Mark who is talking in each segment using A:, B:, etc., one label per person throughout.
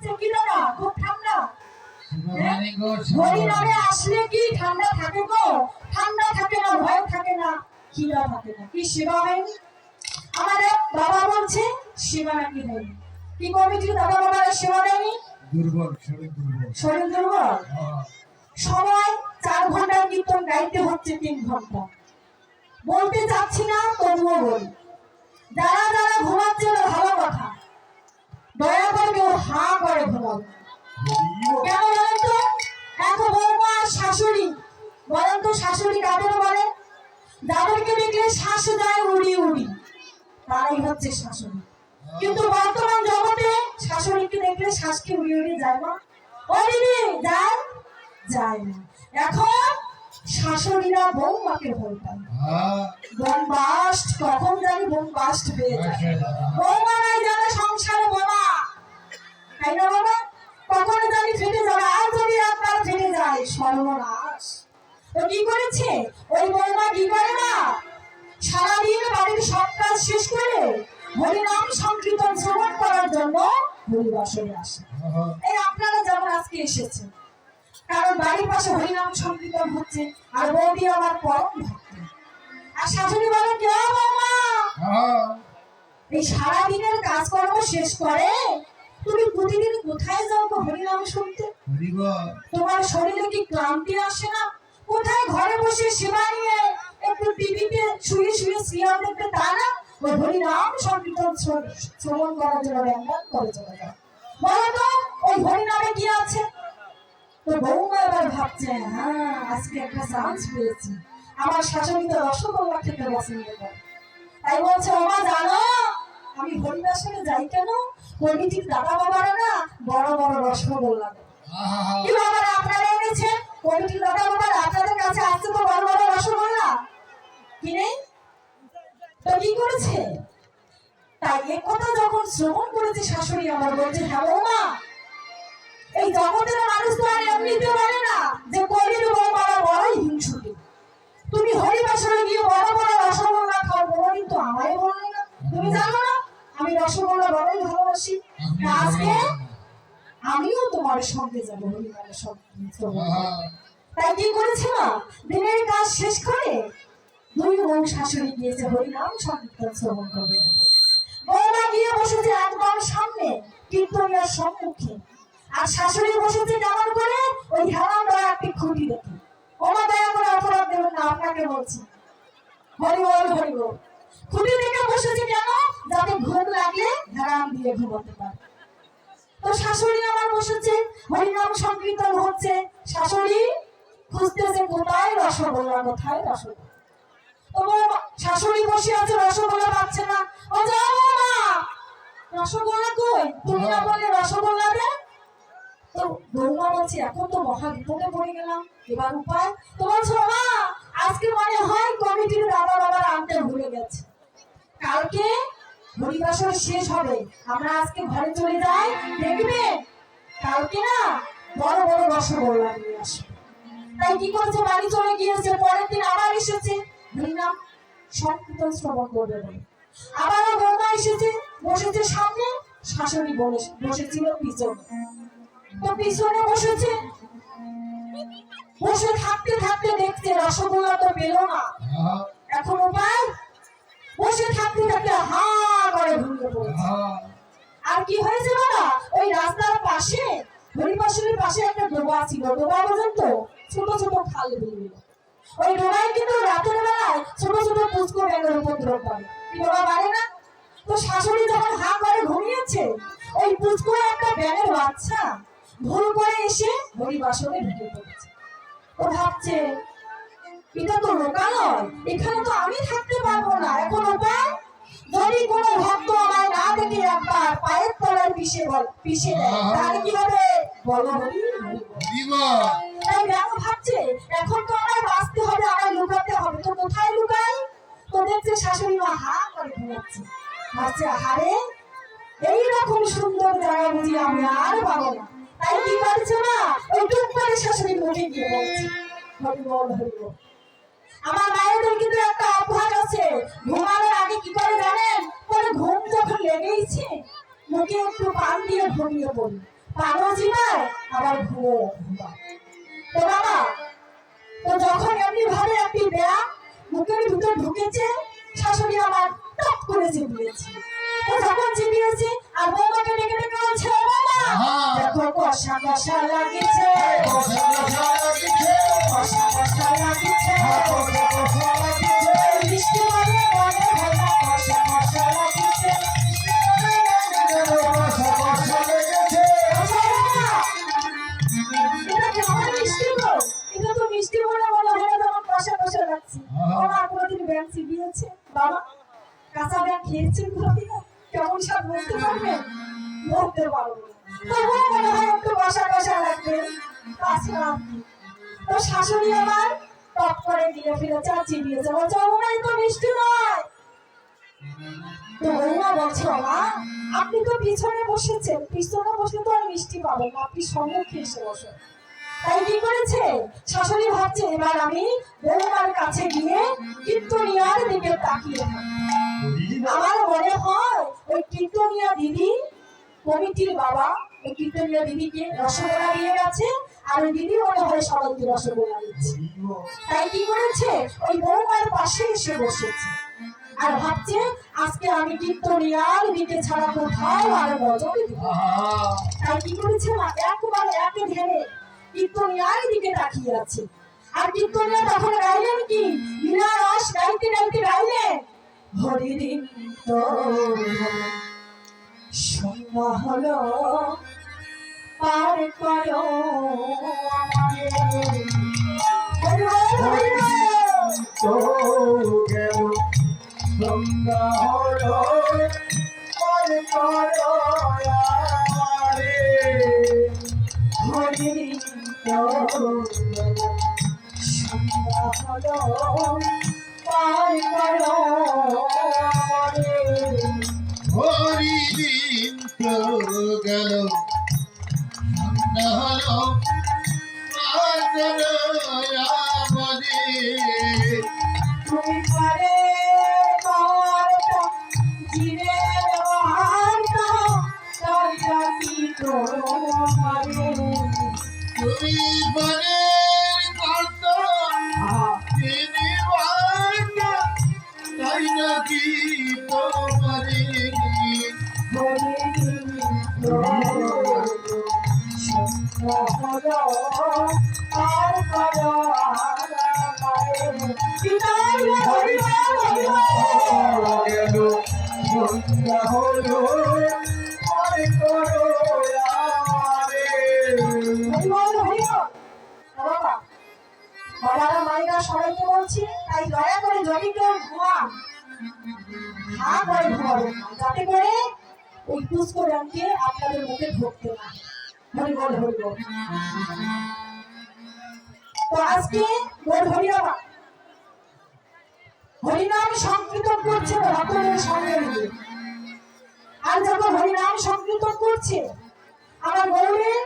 A: হচ্ছে কি দাদা? খুব ঠান্ডা। হরিনামে আসলে কি ঠান্ডা থাকে গো? ঠান্ডা থাকে না, ভয় থাকে না, খিদা থাকে না। কি সেবা হয়নি? আমাদের বাবা বলছে সেবা নাকি হয়নি। কি কমিটির দাদা বাবারা সেবা দেয়নি?
B: দুর্বল, শরীর দুর্বল।
A: শরীর দুর্বল। সময় 4 ঘন্টা কীর্তন গাইতে হচ্ছে 3 ঘন্টা। বলতে চাচ্ছি না, তবুও বলি, যারা যারা ঘুমাচ্ছে না ভালো কথা, দয়া করে কেউ হা করে ঘুমাও। কেন বলেন তো? এত বৌমা শাশুড়ি, বলেন তো শাশুড়ি কাদের বলে? যাদেরকে দেখলে শ্বাস যায় উড়ি উড়ি, তারাই হচ্ছে শাশুড়ি। কিন্তু বর্তমান জগতে শাশুড়িকে দেখলে শ্বাস কি উড়ি উড়ি যায় না? ও দিদি, যায়? যায় না। এখন শাশুড়িরা বৌমাকে ভয় পায়। বোমবাস্ট, কখন জানি বোমবাস্ট হয়ে যায়। বৌমা নাই জানে সংসারে বোমা, তাই না বাবা? কখন জানি ফেটে যাবে, আর যদি আপনার ফেটে যায় সর্বনাশ। তো কি করেছে ওই বৌমা? কি করে না, সারাদিন বাড়ির সব কাজ শেষ করে হরিনাম সংকীর্তন শ্রবণ করার জন্য হরিবাসরে আসে। এই আপনারা যেমন আজকে এসেছেন, কারণ বাড়ির পাশে হরিনাম সংকীর্তন হচ্ছে, আর বৌদি আমার পরম ভক্ত। আর শাশুড়ি বলে, কে বৌমা, এই সারাদিনের কাজকর্ম শেষ করে তুমি প্রতিদিন কোথায় যাও গো হরিনাম শুনতে? তোমার শরীরে কি ক্লান্তি আসে না? কোথায় ঘরে বসে সেবা নিয়ে একটু টিভিতে শুয়ে শুয়ে সিরিয়াল দেখতে, তা না, ওই হরিনাম সংকীর্তন শ্রবণ করার জন্য ব্যায়াম করে চলে যাও। বলো তো ওই হরিনামে কি আছে? তো বৌমা এবার ভাবছে, হ্যাঁ আজকে একটা চান্স পেয়েছি। আমার শাশুড়ি তো রসগোল্লা খেতে পছন্দ করে, তাই বলছে, ওমা জানো আমি হরিবাসরে যাই কেন? কমিটির দাদা বাবারা না বড় বড় রসগোল্লা দেয়। কি বাবারা আপনারা এনেছেন? কমিটির দাদা বাবারা আপনাদের কাছে আসছে তো বড় বড় রসগোল্লা কি নেই? তো কি করেছে? তাই এ কথা যখন শ্রবণ করেছে শাশুড়ি আমার, বলছে, হ্যাঁ বৌমা, এই জগতের মানুষ তো আর এমনিতে বলে না যে কলির বৌমারা বড়ই হিংসুটে। তুমি হরিবাসরে গিয়ে বড় বড় রসগোল্লা খাও, কোনোদিন তো আমায় বললে না। তুমি জানো না আমি রসগোল্লা বড়ই ভালোবাসি। আজকে আমিও তোমার সঙ্গে যাবো হরিনামের সঙ্গে। তাই কি করেছে না, দিনের কাজ শেষ করে 2 বউ শাশুড়ি গিয়েছে হরিনাম সংকীর্তন শ্রবণ করবে। বৌমা গিয়ে বসেছে একদম সামনে কীর্তনিয়ার সম্মুখে, আর শাশুড়ি বসেছে কেমন করে, ওই হেলাম দেওয়া একটি খুঁটি দেখে। ওমা দয়া করে অপরাধ দেবেন না, আপনাকে বলছি, হরি বল হরি বল। খুঁটি দেখে বসেছে কেন? যাতে ঘুম লাগলে হেলাম দিয়ে ঘুমাতে পারে। তো শাশুড়ি আমার বসেছে, হরিনাম সংকীর্তন হচ্ছে, শাশুড়ি খুঁজতেছে কোথায় রসগোল্লা, কোথায় রসগোল্লা। তো শাশুড়ি বসে আছে, রসগোল্লা পাচ্ছে না। ও যাও বাবা, রসগোল্লা কই? তুমি না বললে রসগোল্লা দে? তো বৌমা বলছে, এখন তো মহা বিপদে পড়ে গেলাম, এবার উপায়? তো বলছো, মা আজকে মনে হয় কমিটির দাদা বাবার আনতে ভুলে গেছে, কালকে হরিবাসর শেষ হবে, আমরা আজকে ঘরে চলে যাই, দেখবে কালকে না বড় বড় রসগোল্লা নিয়ে আসবে। তাই কি করছে, বাড়ি চলে গিয়েছে। পরের দিন আবার এসেছে হরিনাম সংকীর্তন শ্রবণ করবে বলে। আবারও বৌমা এসেছে, বসেছে সামনে, শাশুড়ি বসেছিল পিছনে। তো পিছনে বসেছে, বসে থাকতে থাকতে দেখছে রসগোল্লা তো পেল না, এখন উপায়? বসে থাকতে থাকতে হা করে ঘুমিয়ে পড়েছে। আর কি হয়েছে বাবা, ওই রাস্তার পাশে হরিবাসরের পাশে একটা ডোবা ছিল, ডোবা পর্যন্ত ছোট ছোট খাল বেরিয়ে, ওই ডোবায় কিন্তু রাতের বেলায় ছোট ছোট পুচকো ব্যাঙের উপদ্রব করে। কি ডোবা বাড়ে না? তো শাশুড়ি যখন হা করে ঘুমিয়েছে, ওই পুচকো একটা ব্যাঙের বাচ্চা ভুল করে এসে হরিবাসরে ঢুকে পড়েছে। ও ভাবছে, এটা তো লোকালয়, এখানে তো আমি থাকতে পারবো না, এখন উপায়? যদি কোনো ভক্ত আমায় না দেখে একবার পায়ের তলায় পিষে দেয়, তাহলে কি হবে? বলো হরি হরি বল। তাই ব্যাঙ ভাবছে, এখন তো আমায় বাঁচতে হবে, আমায় লুকাতে হবে, তো কোথায় লুকাই? তো দেখছে শাশুড়ি মা হা করে ঘুমাচ্ছে, ভাবছে, আহারে এইরকম সুন্দর জায়গা বুঝি আমি আর পাবো না। তাই কি করছে না, ওই টুক করে শাশুড়ি মুখে গিয়ে বলছে, হরি বল হরি বল। আমার মায়েদের কিন্তু একটা অভ্যাস আছে, ঘুমানোর আগে কি করে জানেন? পরে ঘুম যখন লেগেইছে, মুখে একটু পান দিয়ে ঘুমিয়ে পড়ি, পানও জিমায় আবার ঘুমো ঘুমায়। তো বাবা, তো যখন এমনি ভাবে একটি ব্যাগ মুখের ভিতর ঢুকেছে, শাশুড়ি আমার টপ করে চিবিয়েছে। তো যখন চিবিয়েছে আর বৌমাকে ডেকে ডেকে বলছে, ও বাবা দেখো কষা কষা লাগিছে, কষা কষা লাগিছে, মিষ্টি বলে বলে ভাইয়া কষা কষা লাগিছে। এটা কি আমার মিষ্টি গো? এটা তো মিষ্টি বলে মনে হয় না যেমন কষা কষা লাগছে। আমার কোনোদিন ব্যাগ চিবিয়েছে বাবা? কাঁচা ব্যাগ খেয়েছেন কোনোদিন? কেমন স্বাদ বলতে পারবেন? বলতে পারবো না। তবুও মনে হয় একটু কষা কষা লাগবে। তাছাড়া কি? তো শাশুড়ি আমার টপ করে দিয়ে ফেলেছে আর চিবিয়েছে, বলছে ওনাই তো মিষ্টি নয়। তো বৌমা বলছে, মা আপনি তো পিছনে বসেছেন, পিছনে বসলে তো আর মিষ্টি পাবেন না, আপনি সম্মুখে এসে বসেন। তাই কি করেছে শাশুড়ি ভাবছে এবার আমি বৌমার কাছে গিয়ে কীর্তনিয়ার দিকে তাকিয়ে থাকি। আমার মনে হয় ওই কীর্তনিয়া দিদি কমিটির বাবা ওই কীর্তনিয়া দিদিকে রসগোল্লা দিয়ে গেছে, আর ওই দিদি মনে হয় সবাইকে রসগোল্লা দিচ্ছে। তাই কি করেছে ওই বৌমার পাশে এসে বসেছে আর ভাবছে আজকে আমি কীর্তনিয়ার দিকে ছাড়া কোথাও আর নজর দিব। তাই কি করেছে মা একবারে একে ধ্যানে কীর্তনিয়ার দিকে তাকিয়ে আছে। আর কীর্তনিয়া তখন গাইলেন কি লীলা রস গাইতে গাইতে গাইলেন, হরিদিন তো সন্ধ্যা হলো পার করো আমাদের।
B: তো গেল সন্ধ্যা হলো পার করো আমারে।
A: হরিদিন তো সন্ধ্যা হলো পার করো আমাদের।
B: হরিদিন তো গেল সন্ধ্যা হলো পার করো আমারে।
A: তুমি পারে পারতা জিরে বাহারতা তাইটা কি করো আমারে।
B: তুমি বনের কর্তা তিনি বার্তা তাই নাকি তোমারে।
A: হরিদিন তো সন্ধ্যা হলো পার করো আমারে। বিদায় হরিবল হরিবল।
B: গেল সন্ধ্যা হলো পার করো আমারে।
A: হরিবল হরিবল। বাবা, বাবারা মায়েরা সবাইকে বলছি, তাই দয়া করে যদি কেউ ঘুমান হা করে ঘুমাবেন না, যাতে করে ওই পুষ্করণকে আপনাদের মুখে ঢুকতে না। হরিবল হরিবল। তো আজকে বল হরিবাবা হরিনাম সংকীর্তন করছে ভক্তদের সঙ্গে নিয়ে। আর যখন হরিনাম সংকীর্তন করছে আমার গৌরের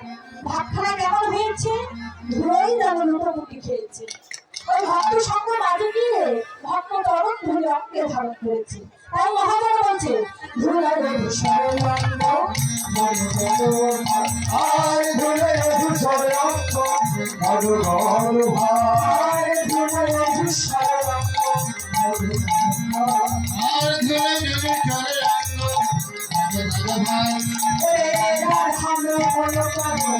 A: ভাতখানা কেমন হয়েছে, ধুলোই যেন লুটোপুটি খেয়েছে। ওই ভক্ত সঙ্গ মাঝে গিয়ে ভক্ত চরণ ধুলে অঙ্গে ধারণ করেছে। তাই মহাজন বলছে ধুলার ধূসরঙ্গ
B: আর ধুলে ধূসর অঙ্গ মধু ঘর ভাই।
A: ধুলার ধূসরঙ্গ
B: আর ধুলে ধূসর অঙ্গ মধু ভাই।
A: রাধানো কোনো কারো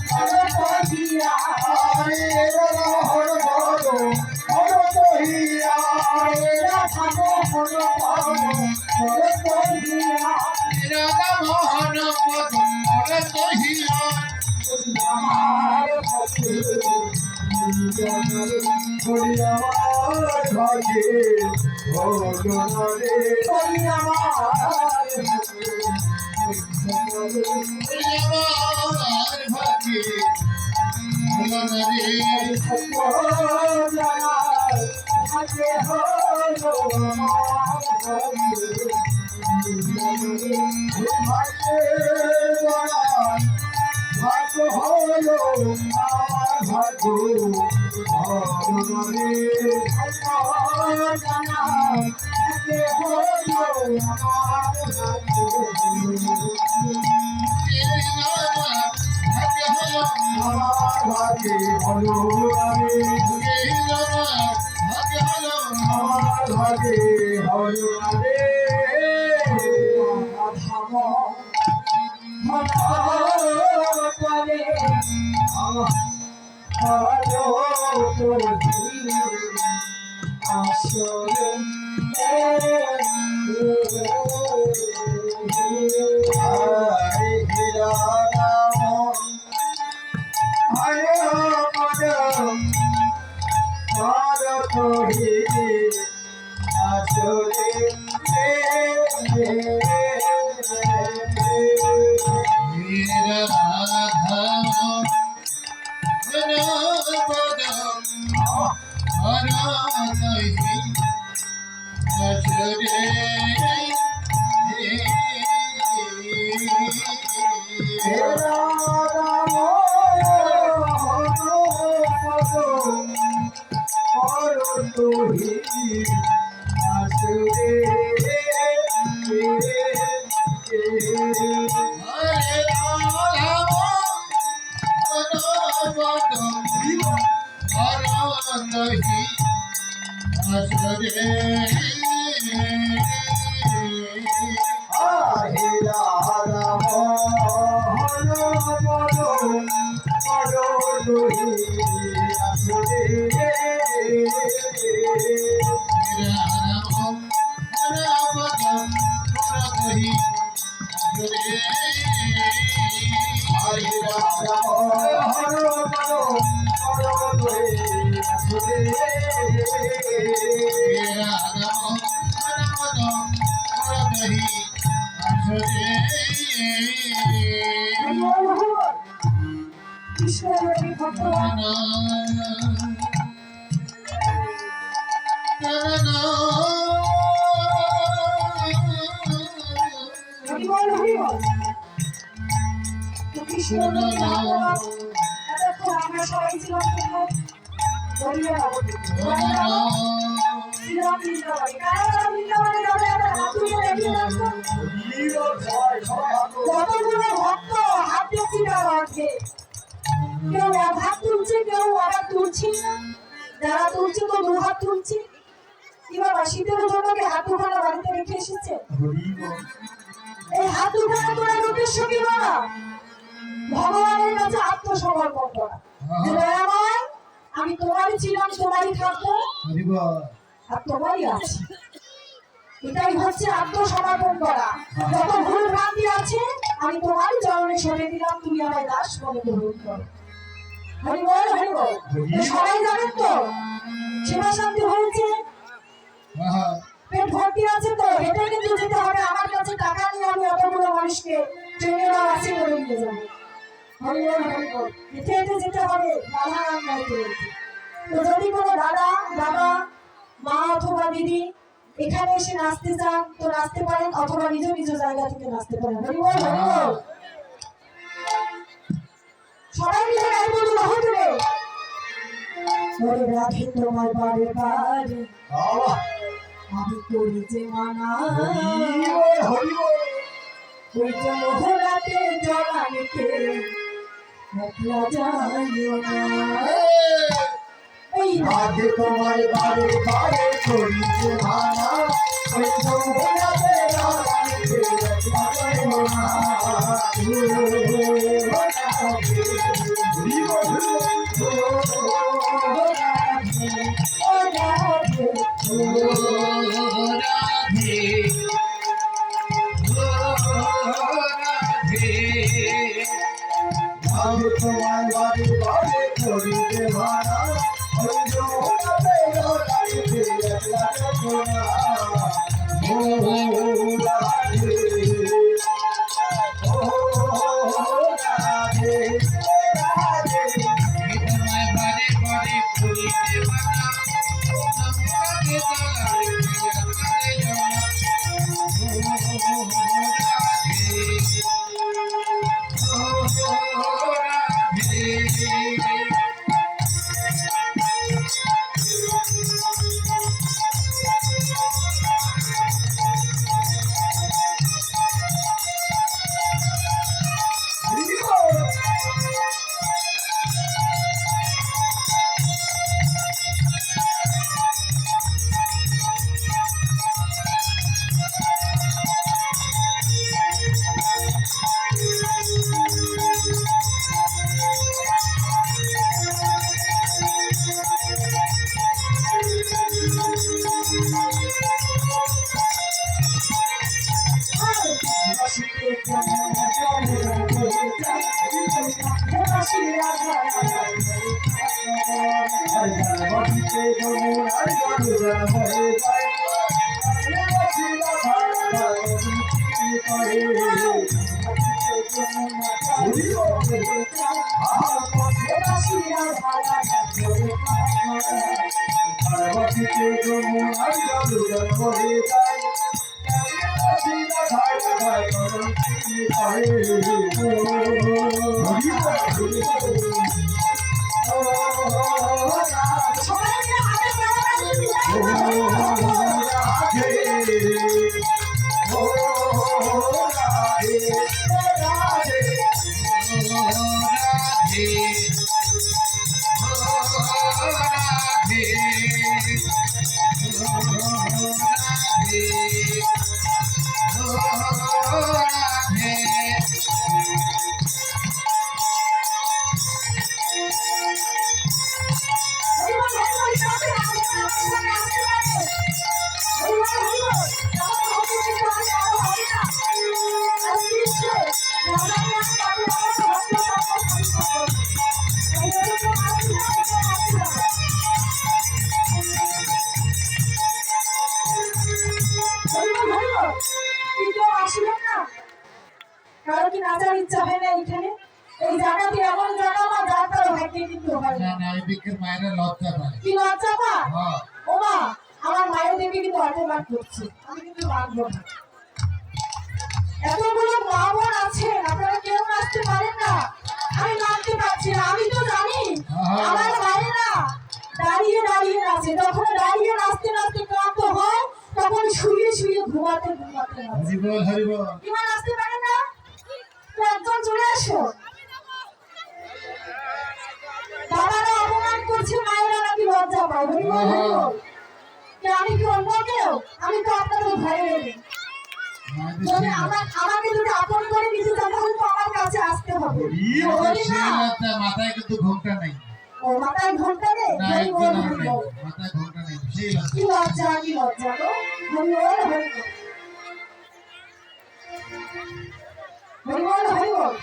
A: কারো কহিয়া
B: আরে হর বড় হর কহিয়া।
A: রাধানো কোনো কারো কারো কহিয়া
B: রাধা মোহন পদ হর কহিয়া।
A: আমার ভক্তি
B: হরি আমার ভাগে ভজনরে।
A: করি আমার
B: হরি আমার ভাগে ভজনরে।
A: হাতে হলো আমার ভক্তি
B: ভাগ্য হলো আমার ভাগ্য ভজনরে। আমার ভাগে হলো রে ভাগে হলো আমার ভাগে হলো রে
A: ধাম করে
B: আমার হলো তোর
A: আসলে
B: আরে হীরা নাম আরে মন ভারত হীরে আসলে
A: কৃষ্ণের ভক্তগণ হরিবল হরিবল কৃষ্ণ এতক্ষণ আমরা সবাই ছিলাম বলিয়া শ্রীরাম বৃন্দাবনে কারা বৃন্দাবনে যাবে আমরা হাত তুলে দেখিয়ে রাখবো কতগুলো ভক্ত হাত দিচ্ছি তার অর্থে কেউ এক হাত তুলছে কেউ আবার তুলছে না যারা তুলছে তো দু হাত তুলছে কি বাবা শীতের জন্য কি হাত উঠানো বাড়িতে রেখে এসেছে এই হাত উঠানো তোলার উদ্দেশ্য কি বাবা ভগবানের কাছে আত্মসমর্পণ করা যে দয়াময় আমি তোমারই ছিলাম তোমারই থাকবো আর তোমারই আছি এটাই হচ্ছে আত্মসমর্পণ করা যত ভুল ভ্রান্তি আছে আমি তোমার চরণে সরে দিলাম তুমি আমায় দাস বলে গ্রহণ করো হরিবল হরিবল সবাই জানেন তো সেবা শান্তি হয়েছে পেট ভর্তি আছে তো হেঁটে কিন্তু যেতে হবে আমার কাছে টাকা নিয়ে আমি অতগুলো মানুষকে ট্রেনে বা বাসে করে নিয়ে যাবো হরিবল হরিবল হেঁটে হেঁটে যেতে হবে রাধা নাম গাইতে গাইতে তো যদি কোনো দাদা বাবা মা অথবা দিদি এখানে এসে নাচতে চান তো নাচতে পারেন অথবা নিজ নিজ জায়গা থেকে নাচতে পারেন হরিবল হরিবল সবাই মিলে গাইবো বাহু তুলে ওরে রাধে তোমার বারে বারে আমি করি যে মানা ওই যে মোহরাতে জড়ানিতে একলা যাইও না ওই
B: রাধে তোমার বারে বারে করি যে মানা ওই মোহরাতে জড়ানিতে একলা যাইও না তোমার বাড়ি বাড়ি করি যে ভাড়া ওই জোড়াতে জোড়াইতে একলা জোড়া ও রাধে ও রাধে রাধে তোমার বাড়ি বাড়ি করি যে ভাড়া জোড়াতে জোড়াইতে রাধা রাধা আর যার বাটিতে যমুনার জল হয়ে যায় রাধা রাধা কি করে পার্বতীতে যমুনার জল হয়ে যায়
A: সবাই মিলে হাতে কারো কি নাচার ইচ্ছা হয় না এখানে? এই জায়গাটি এমন জায়গা মা যার তার ভাগ্যে কিন্তু হয় না।
C: না এই দিকের মায়েরা লজ্জা পায়।
A: কি লজ্জা পা?
C: হ্যাঁ।
A: ও মা, আমার মায়ের দেবী কিন্তু আশীর্বাদ করছে, আমি কিন্তু মানবো না। এতগুলো মা বোন আছে, আপনারা কেউ নাচতে পারেন না? আমি নাচতে পারছি না, আমি তো জানি আমার মায়েরা দাঁড়িয়ে দাঁড়িয়ে নাচে, যখন দাঁড়িয়ে নাচতে নাচতে ক্লান্ত হয় তখন শুয়ে শুয়ে ঘুমাতে ঘুমাতে নাচে।
C: হরি বল হরি বল।
A: কি মা নাচতে পারেন না? তো একজন চলে আসো। বাবারা অপমান করছে, মায়েরা নাকি লজ্জা পায়। হরি বল হরি বল। আমি কি অন্য কেউ? আমি তো আপনাদের ঘরে এলি। যদি আমাকে যদি আপন করে নিতে চান তাহলে তো আমার কাছে আসতে হবে। বলি না?
C: মাথায় কিন্তু ঘোমটা নাই।
A: ও মাথায় ঘন্টা নেই?
C: না
A: হরি বল
C: একজন
A: হরি
C: নেই,
A: বল।
C: মাথায় ঘোমটা নেই। সেই লজ্জা।
A: কি লজ্জা কি লজ্জা গো। হরি বল হরি বল। হরি বল হরি বল।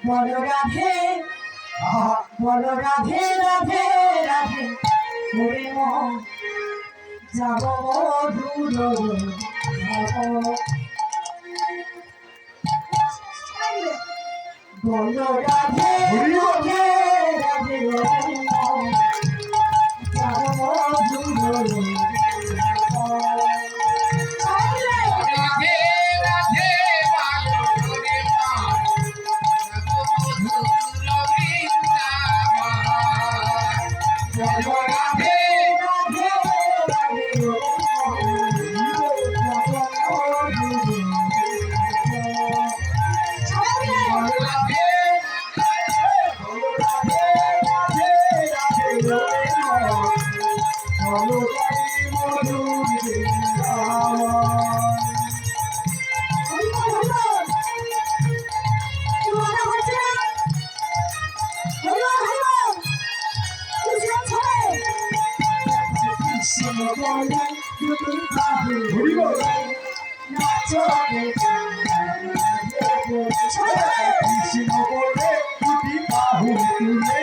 A: বলো রাধে বলো রাধে রাধে রাধে ওরে মন যাব মধুর বলো রাধে রাধে রাধে যাব মধুর
C: রাধে রাধে বলো রে মা মধুর বৃন্দাবন বলো রাধে
B: কৃষ্ণ বলে দুটি বাহু তুলে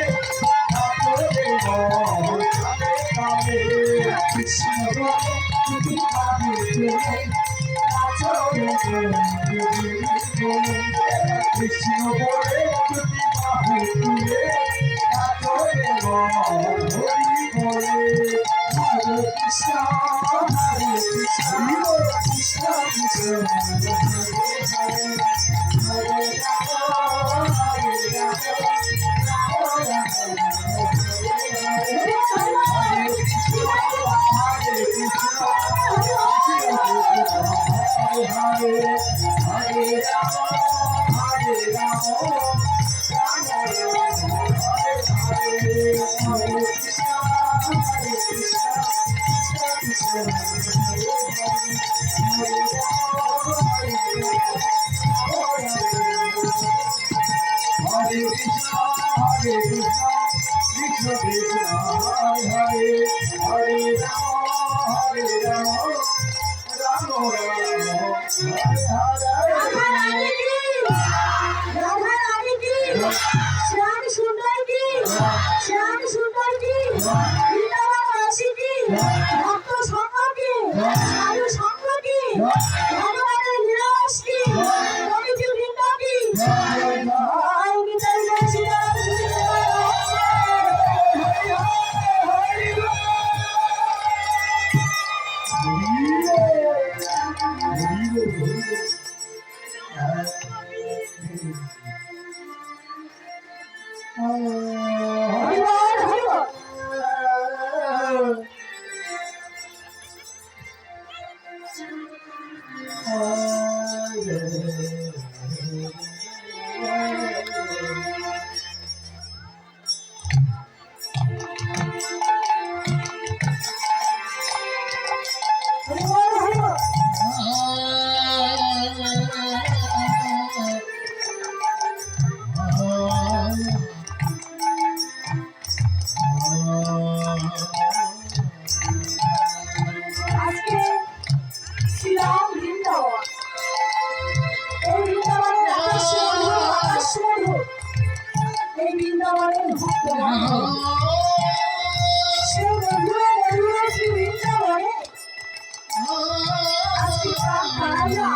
B: কৃষ্ণ বলে দুটি বাহু তুলে কৃষ্ণ বলে দুটি বাহু তুলে হরি বলে হরে কৃষ্ণ কৃষ্ণ কৃষ্ণ হরে
A: শ্যাম সুন্দর কি শ্যাম সুন্দর কি বৃন্দাবনবাসী কি ভক্ত সঙ্গ কি সাধু সঙ্গ কি ভগবানের নিরাশ কি কমিটি বৃন্দ কি গীতার বলছি আজকে শ্রীরাম বৃন্দাবন এই বৃন্দাবনের আকাশমধু এই বৃন্দাবনের ভক্ত সে মধুর মধুর শ্রী বৃন্দাবনে আজকে প্রাণ হারাইয়া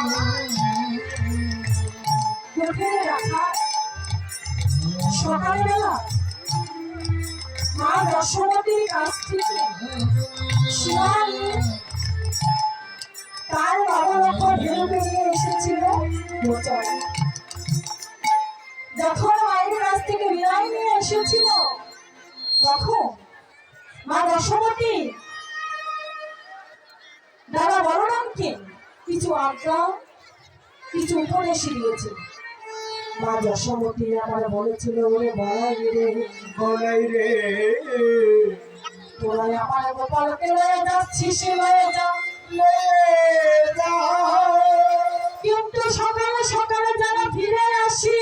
A: দেখে রাখা সকালবেলা মা দশমতীর কাছ থেকে শিবানী তার বাবার ওপর ঢেউ বেরিয়ে এসেছিল গোচরে। যখন মায়ের কাছ থেকে বিদায় নিয়ে এসেছিল তখন মা দশমতী দাদা বলরামকে কিছু আজ্ঞা কিছু উপদেশ দিয়েছে। মা দশমতী আমার বলেছিল ওরে বলাই রে তোরা আমার গোপালকে লয়ে যাচ্ছিস লয়ে যা কিন্তু সকালে সকালে যেন ফিরে আসি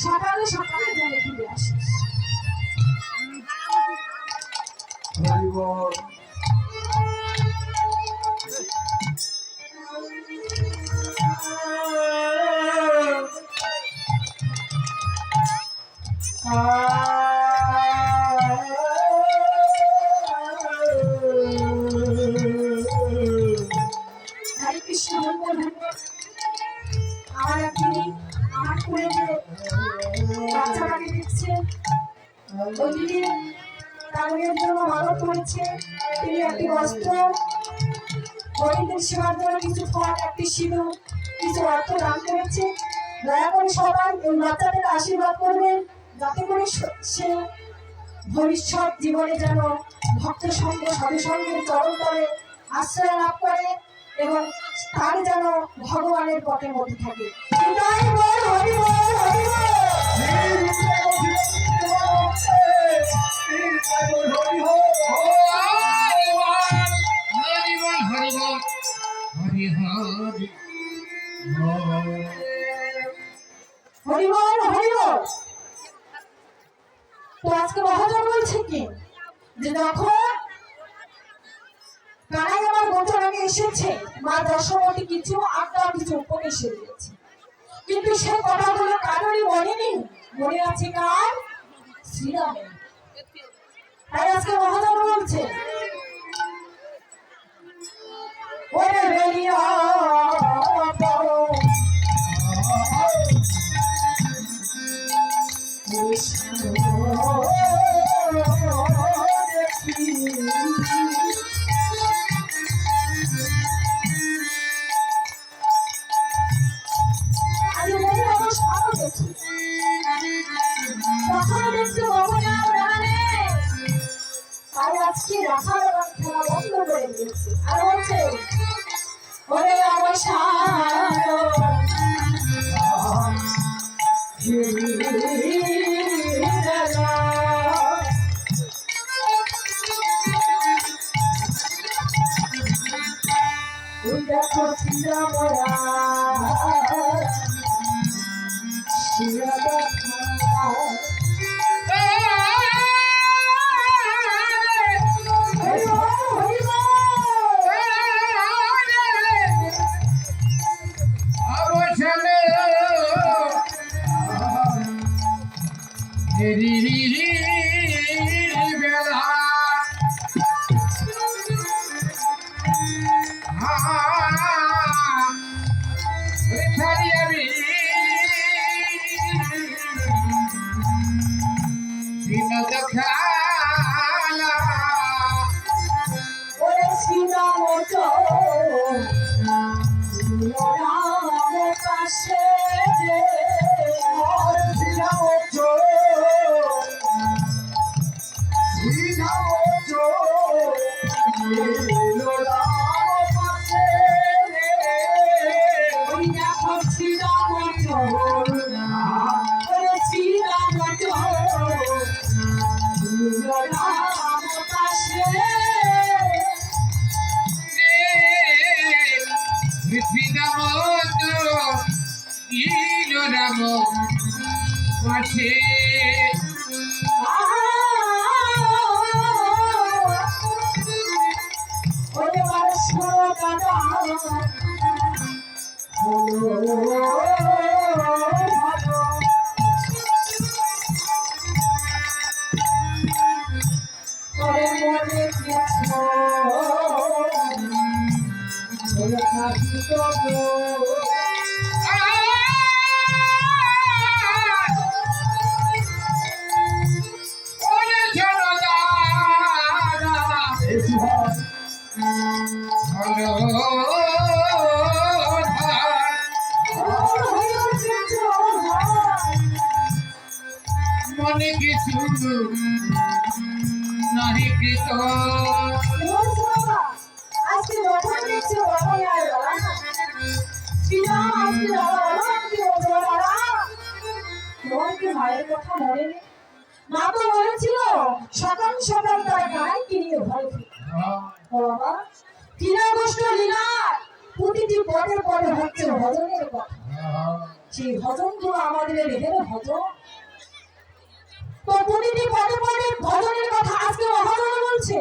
A: সকালে সকালে যেন ফিরে আসিস। হরিণের জন্য মানত করেছে, তিনি একটি বস্ত্র, হরিণের সেবার জন্য কিছু ফল, একটি সিঁদুর, কিছু অর্থ দান করেছে। দয়া করে সবাই এই বাচ্চাদের আশীর্বাদ করবেন, যাতে করে সে ভবিষ্যৎ জীবনে যেন ভক্ত সঙ্গ সাধুসঙ্গের চরণ তলে আশ্রয় লাভ করে এবং তার যেন ভগবানের পথের মধ্যে থাকে। হৃদয় বল, হরি বল, হরি বল। হরি বল, হরি বল। তো আজকে মহাজন বলছে কি যে যখন কানাই আমার গোচর আগে এসেছে, মা দশমতি কিছু আড্ডা কিছু উপদেশে দিয়েছে, কিন্তু সে কথাগুলো কারোরই মনেনি, মনে আছে কার? শ্রীরামের। তাই আজকে মহাজন বলছে, ওরে বেলিয়া পরো আজকে রাখার খেলা বন্ধ করে দিয়েছে আর বলছে, ওরে দেখো চিন্তা
C: মনে কিছু নাহি কৃত
A: আজকে যখন দেখছি বাবাই আর বলা না শ্রীরাম আজকে তোমার কি মায়ের কথা মনে নেই? মা তো বলেছিল সকাল সকাল তার গায়ে কিনিয়ে ভয় বাবা কিনা গোষ্ঠ লীলা প্রতিটি পদে পদে হচ্ছে ভজনের কথা। সেই ভজন গুলো আমাদের রেখে ভজন, তো প্রতিটি পদে পদে ভজনের কথা আজকে মহাজন বলছে,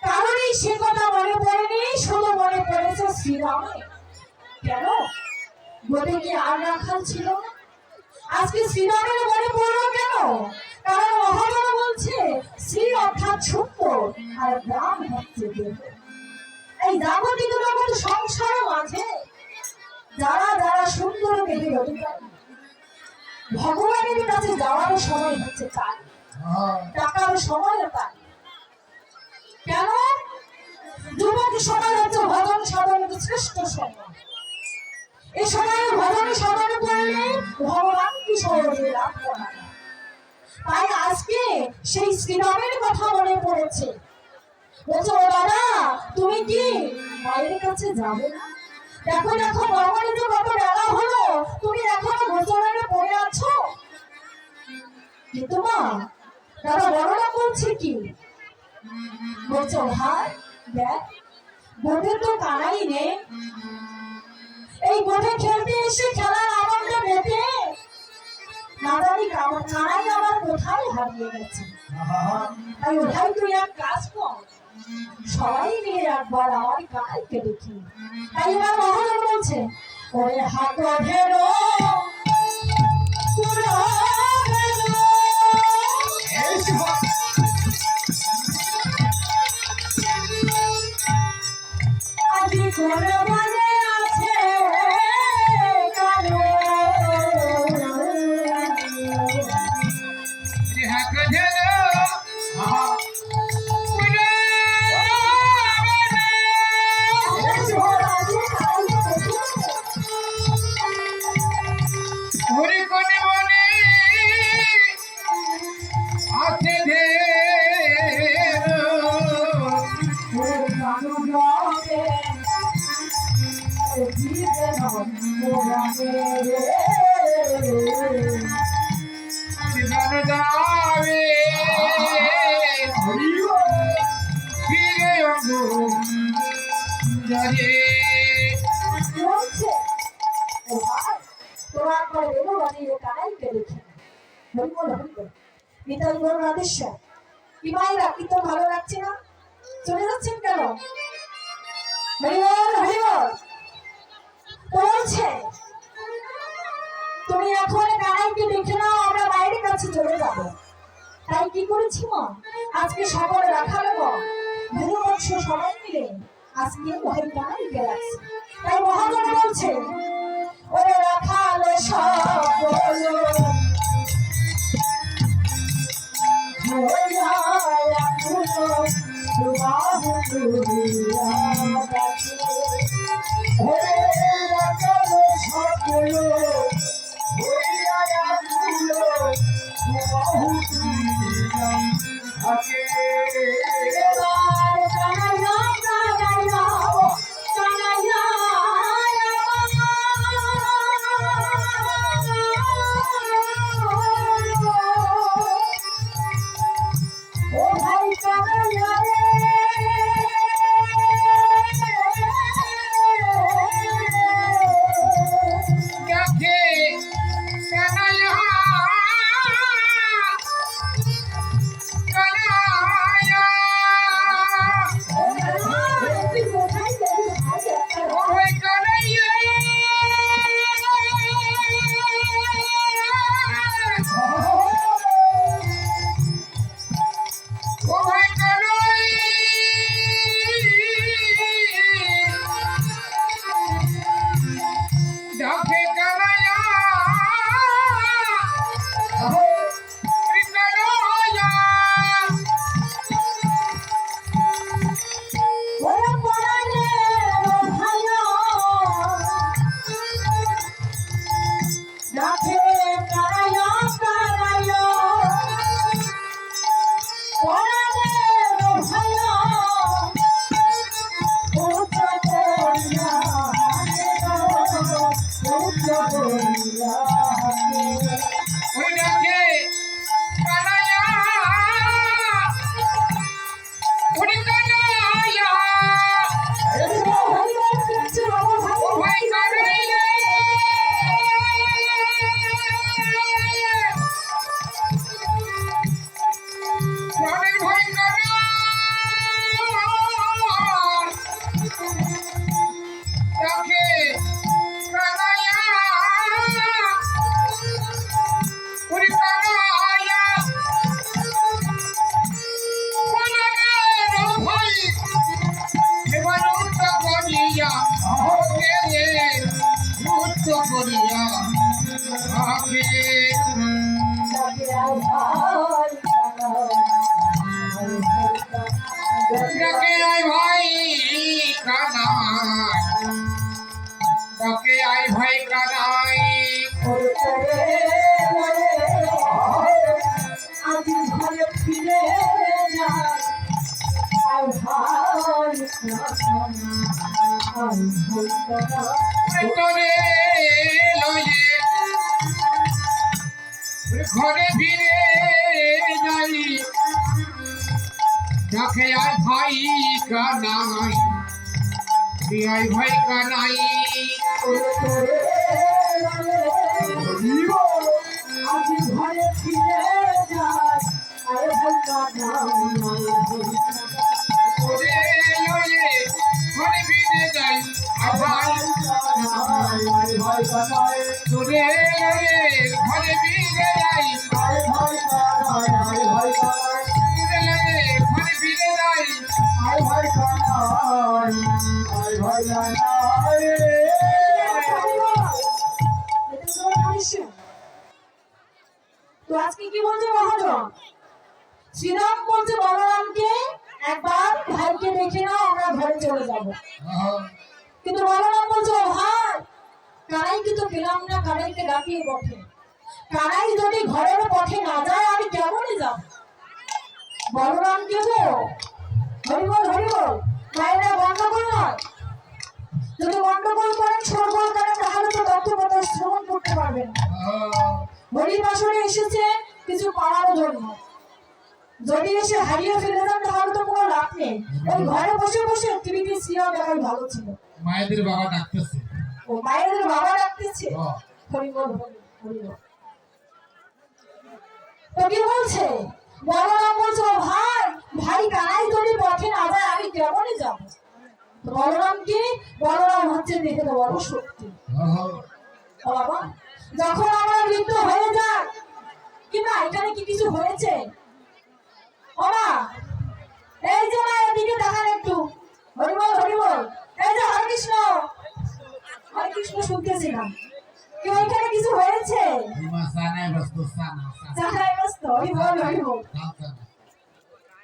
A: কারণই সে কথা মনে পড়েনি, শুধু মনে পড়েছে শ্রীরামে। কেন বলে কি আর রাখাল ছিল? আজকে শ্রীরামের মনে পড়লো কেন? কারণ মহাজন বলছে শ্রী অর্থাৎ সত্য আর রাম হচ্ছে দেব। এই জাগতিক জগৎ সংসার মাঝে যারা যারা সুন্দর দেহে অধিকারী, ভগবানের কাছে যাওয়ার সময় হচ্ছে তাই, টাকার সময় তাই, যুবক সময় হচ্ছে ভজন সাধনের শ্রেষ্ঠ সময়। এই সময়ে ভজন সাধন করলে ভগবানকে সহজে লাভ করা যায়। তাই আজকে সেই শ্রীরামের কথা মনে পড়েছে। বলছে, ও দাদা, তুমি কি মায়ের কাছে যাবে না? দেখো দেখো ভগবানের যে কত বেলা হলো, তুমি এখনো গোচরে পড়ে আছো। কিন্তু মা, দাদা বড়রা বলছে কি? বলছে, ভাই দেখ, বোধের তো কানাই নেই। এই বোধে খেলতে এসে খেলার আনন্দ মেতে না জানি কানাই আমার কোথায় হারিয়ে গেছে। তাই ভাই তুই এক কাজ কর, সবাই মিলে একবার আমার কানাইকে দেখি। তাই এবার মহাজন বলছে, ওরে হাত ধেরো আজি করে মানে আছে কালো ভালো লাগছে না? চলে যাচ্ছেন কেন? বলছে, তুমি এখন কানাইকে দেখে নাও, আমরা বাইরের কাছে চলে যাব। তাই কি করেছি মা, আজকে সকলে রাখালো ভূবংশ সবাই মিলে আজকে ভাই কানাইকে রাখছে। তাই মহাজন বলছে, ওরে রাখালো সকল
C: ভাই
A: ভাই
C: তোরে লয়ে ঘরে ফিরে যাই দেখে আর ভাই কানাই আই ভাই কানাই
A: আজি ঘরে ফিরে যায় আরে ভাই
C: তোরে লয়ে ঘরে ফিরে যাই আর ভাই তোরে লয়ে ঘরে ফিরে যাই তোরে লয়ে ঘরে ফিরে যাই
A: তো আজকে কি বলছে মহাজন? শ্রীরাম বলছে বলরামকে একবার ভাইকে দেখে নাও, আমরা ঘরে চলে যাব। কিন্তু বলরাম বলছে ও ভাই, কানাইকে তো পেলাম না, কানাইকে ডাকিয়ে বটে, কানাই যদি ঘরের পথে না যায় আমি কেমনে যাব? বলরাম কে গো, হরিবল হরিবল, মায়েরা গন্ডগোল নয়, যদি গন্ডগোল করেন সরগোল করেন তাহলে তো তত্ত্বকথা শ্রবণ করতে পারবেন না। হরিবাসরে এসেছে কিছু পাওয়ার জন্য, যদি এসে হারিয়ে ফেলে যান তাহলে তো কোনো লাভ নেই। ওই ঘরে বসে বসে টিভিতে সিরিয়াল দেখাই ভালো ছিল।
C: মায়েদের বাবা ডাকতেছে,
A: ও মায়ের বাবা ডাকতেছে, হরিবল হরিবল। তো কি বলছে বলরাম বলছে ও ভাই, ভাই কানাই যদি পথে না যায় আমি কেমনে যাব? বলরাম কি, বলরাম হচ্ছে দেখে তো বড় শক্তি। ও বাবা, যখন আমার মৃত্যু হয়ে যায় কিংবা এখানে কি কিছু হয়েছে, ও মা এই যে মা এদিকে দেখান একটু, হরিবল হরিবল, এই যে হরে কৃষ্ণ হরে কৃষ্ণ শুনতেছিলাম, কি ওইখানে কিছু হয়েছে? জানাই ব্যস্ত হরিবল হরিবল।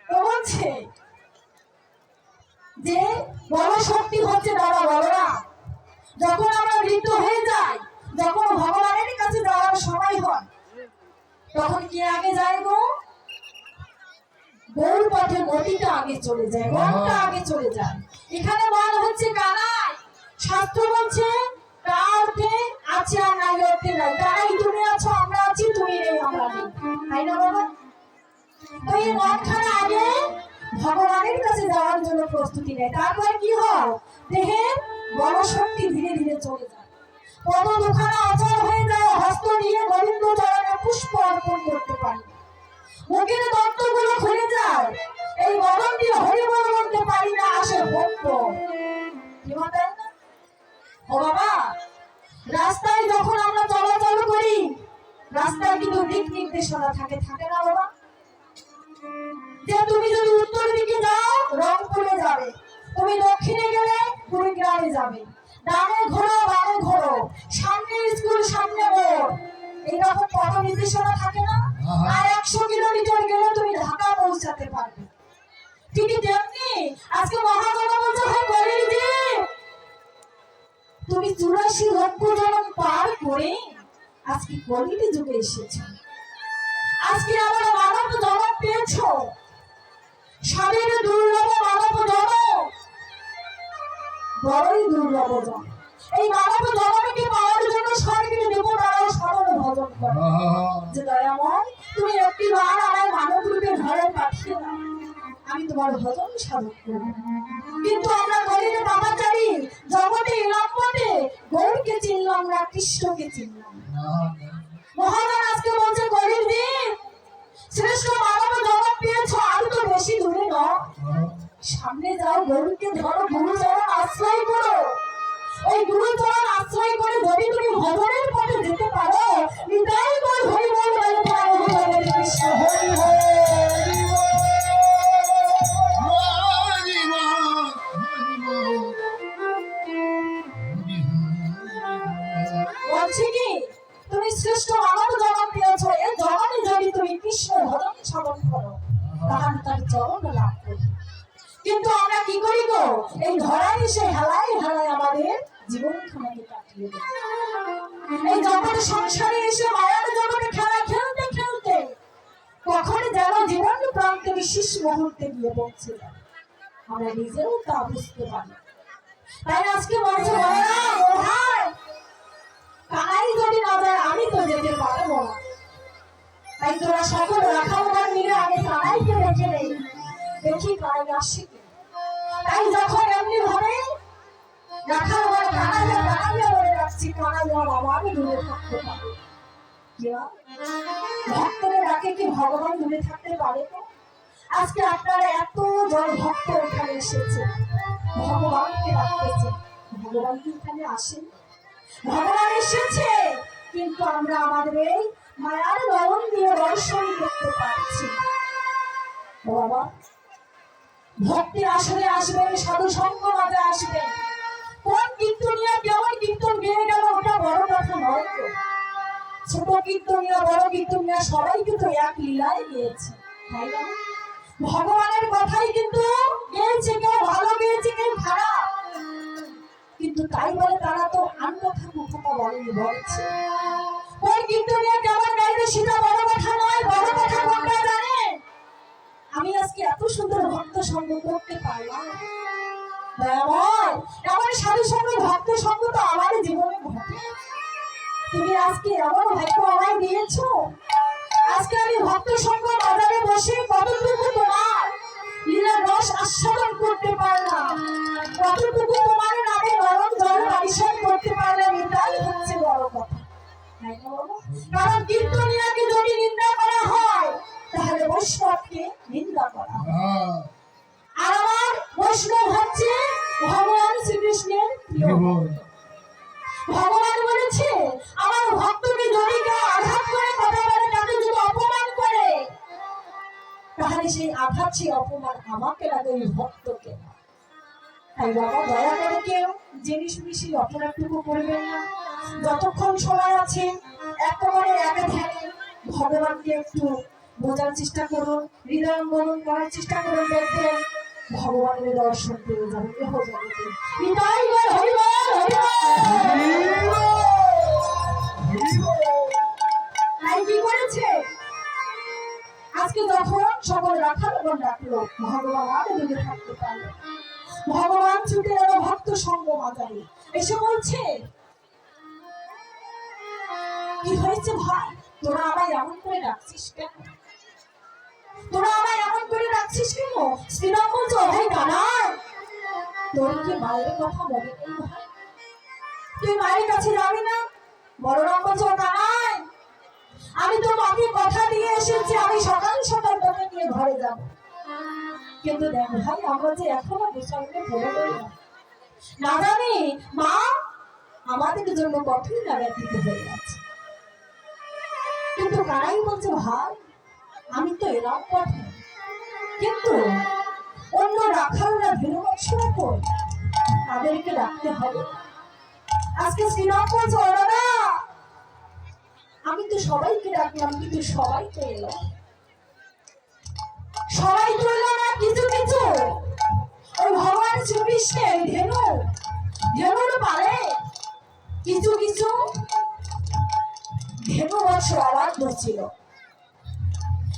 A: তো বলছে যে বড় শক্তি হচ্ছে দাদা বলরাম, যখন আমরা মৃত্যু হয়ে যায়, যখন ভগবানের কাছে যাওয়ার সময় হয় তখন কি আগে যায় গো? গৌর পথে মতিটা আগে চলে যায়, মনটা আগে চলে যায়। এখানে মন হচ্ছে কানাই, শাস্ত্র বলছে কাউকে আছে আর নাই অর্থে নাই, কানাই তুমি আছো আমরা আছি, তুমি নেই আমরা নেই, তাই না বাবা? তো এই মনখানা আগে ভগবানের কাছে যাওয়ার জন্য প্রস্তুতি নেয়, তারপরে কি হয়? দেহের বড় শক্তি ধীরে ধীরে চলে যায়, পদ দুখানা অচল হয়ে যায়, হস্ত নিয়ে গোবিন্দ চরণে পুষ্প অর্পণ করতে পারি, মুখের দন্তগুলো খুলে যায়, এই বদন দিয়ে হরিবল বলতে পারি না, আসে ভক্ত। কি বলে না? ও বাবা, রাস্তায় যখন আমরা চলাচল করি রাস্তায় কিন্তু দিক নির্দেশনা থাকে, থাকে না বাবা? যে তুমি যদি উত্তর দিকে যাও রংপুরে যাবে, তুমি দক্ষিণে গেলে কুড়িগ্রামে যাবে, ডানে ঘোরো বামে ঘোরো, সামনে স্কুল সামনে মোড়, এইরকম পথ নির্দেশনা থাকে না? আর 100 কিলোমিটার গেলে তুমি ঢাকা পৌঁছাতে পারবে। ঠিক তেমনি আজকে মহাজন বলছে হয় বলির যে তুমি 84 লক্ষ জন্ম পার করে আজকে কলিতে যুগে এসেছো, আজকে আমরা মানব জন্ম পেয়েছো, স্বামীর দুর্লভ মানব জন্ম, বড়ই দুর্লভ জন্ম। এই মানব জন্মকে পাওয়ার জন্য স্বর্গের দেবতারাও স্মরণ ভজন করে যে দয়াময় তুমি একটি বার আমার মানব রূপে ঘরে পাঠিয়ে দাও, আমি তোমার ভজন সাধন করব। কিন্তু আমরা গরিবে বাবাচারী জগতে এলাম বটে, গৌরকে চিনলাম না, কৃষ্ণকে চিনলাম না। মহাজন আজকে বলছে গরিব দিন শ্রেষ্ঠ মানব জগৎ পেয়েছ, আর তো বেশি দূরে নয়, সামনে যাও, গরুকে ধরো, গুরুচরণ আশ্রয় করো, ওই গুরুচরণ আশ্রয় করে যদি তুমি ভগবানের পথে যেতে পারো, নিতাই বল হরি বল বলে পারো হরে কৃষ্ণ হরি হরি। বলছি কি তুমি শ্রেষ্ঠ মানব জগৎ পেয়েছ, এই জগতে যদি তুমি কৃষ্ণ ভজন সাধন করো তাহলে তার চরণ লাভ করবে। কিন্তু আমরা কি করি গো, এই ধরায় এসে হেলায় হেলায় আমাদের জীবনখানাকে কাটিয়ে দেয়, এই জগতে সংসারে এসে মায়ার জগতে খেলা খেলতে খেলতে কখন যেন জীবন প্রান্তের শেষ মুহূর্তে গিয়ে পৌঁছে যায়। আমরা নিজেও তা বুঝতে পারি। তাই আজকে মঞ্চে বলে না ও ভাই, কানাই যদি না যায় আমি তো যেতে পারবো না। তাই তোরা সকল রাখালগণ মিলে আগে কানাইকে রেখে নেই, দেখি কানাই আসে কি। তাই যখন এমনি ভাবে রাখালগণ কানাইয়া বলে রাখছি, কানাইয়া বাবা আমি দূরে থাকতে পারি। ভক্তদের ডাকে কি ভগবান দূরে থাকতে পারে? তো আজকে আপনারা এত জন ভক্ত এখানে এসেছে, ভগবানকে ডাকতেছে, ভগবান কি এখানে আসেন? ভগবান এসেছে, কিন্তু আমরা আমাদের এই মায়ার নয়ন দিয়ে দর্শন করতে পারছি। বাবা ভক্তি আসলে আসবেন, সাধু সঙ্গ মাঝে আসবেন। কোন কীর্তনিয়া কেমন কীর্তন গেয়ে গেল ওটা বড় কথা নয় তো। ছোট কীর্তনিয়া বড় কীর্তনিয়া সবাই কিন্তু এক লীলায় গিয়েছে, তাই না? ভগবানের কথাই কিন্তু গেয়েছে, কেউ ভালো গেয়েছে কেউ খারাপ, কিন্তু তাই বলে তারা তো আনকথা কথা বলেনি, বলছে কোন কীর্তনিয়া কেমন গাইবে সেটা বড় কথা নয়, বড় কথা কোনটা জানেন? আমি আজকে এত সুন্দর ভক্ত সঙ্গ করতে পারলাম, দয়াময় এমন সাধু সঙ্গ ভক্ত সঙ্গ তো আমার জীবনে ঘটে। তুমি আজকে এমন ভাগ্য আমায় দিয়েছো, আজকে আমি ভক্ত সঙ্গ বাজারে বসে কতটুকু তোমার লীলার রস আস্বাদন করতে পারলাম, কতটুকু তোমার নামে নরম জল পরিশোধ করতে পারলাম, এটাই হচ্ছে বড় কথা। কারণ কীর্তনিয়াকে যদি নিন্দা করা হয় তাহলে বৈষ্ণবকে নিন্দা করা হয়। আর আমার বৈষ্ণব হচ্ছে ভগবান শ্রীকৃষ্ণের প্রিয় ভক্ত। ভগবান বলেছে আমার ভক্তকে যদি কেউ আঘাত করে কথা বলে, তাকে যদি অপমান করে, তাহলে সেই আঘাত সেই অপমান আমাকে লাগে, ওই ভক্তকে। তাই বাবা দয়া করে কেউ জেনে শুনে সেই অপরাধটুকু করবেন না। যতক্ষণ সময় আছে একেবারে একা ধ্যানে ভগবানকে একটু বোঝার চেষ্টা করুন, হৃদয়ঙ্গমন করার চেষ্টা করুন, দেখবেন ভগবানের দর্শন পেয়ে যাবেন। এহ জগতে হৃদয় বল হরি বল হরি বল। তাই কি করেছে আজকে যখন সকল রাখালগণ ডাকলো, ভগবান আর দূরে থাকতে পারলো, ভগবান ছুটে এলো ভক্ত সঙ্গ মাজারে, এসে বলছে কি হয়েছে ভাই, তোরা আমায় এমন করে ডাকছিস কেন? তোরা আমায় এমন করে ডাকছিস কেন? শ্রীরাম বলছে ভাই কানাই, তোর কি মায়ের কথা মনে নেই ভাই? তুই মায়ের কাছে যাবি না? বলরাম বলছে কানাই, আমি তো মাকে কথা দিয়ে এসেছি আমি সকাল সকাল তোকে নিয়ে ঘরে যাব, কিন্তু দেখ ভাই আমরা যে এখনো বিষয়টা পড়ে রই না জানি মা আমাদের জন্য কঠিন লাগা দিতে হয়ে আছে। কিন্তু কানাই বলছে ভাই আমি তো এরকম কথা, কিন্তু অন্য রাখালরা ভীরুবৎসরা কই, তাদেরকে ডাকতে হবে। আজকে শ্রীরাম বলছে ওরা আমি তো সবাইকে ডাকলাম, কিন্তু সবাই তো এলো, সবাই তো এলো না, কিছু কিছু ওই ভগবান শ্রীকৃষ্ণের ধেনুর পারে কিছু কিছু ধেনু বৎস আওয়াজ ধরছিল।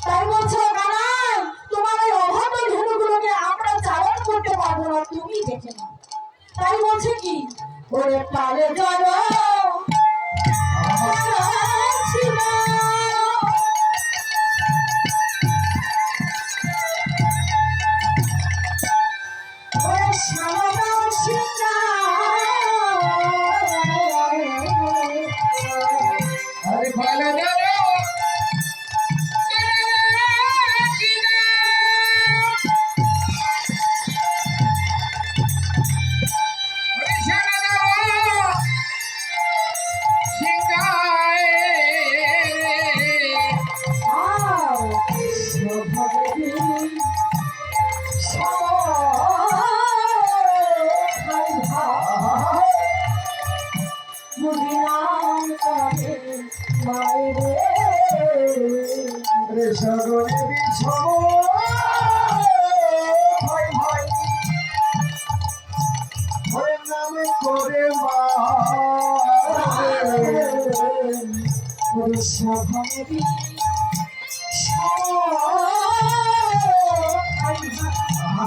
A: তাই বলছে কানাই তোমার ওই অভাব ধেনুগুলোকে আমরা চালন করতে পারবো না, তুমি দেখে নাও। তাই বলছে কি ওরে পালে জল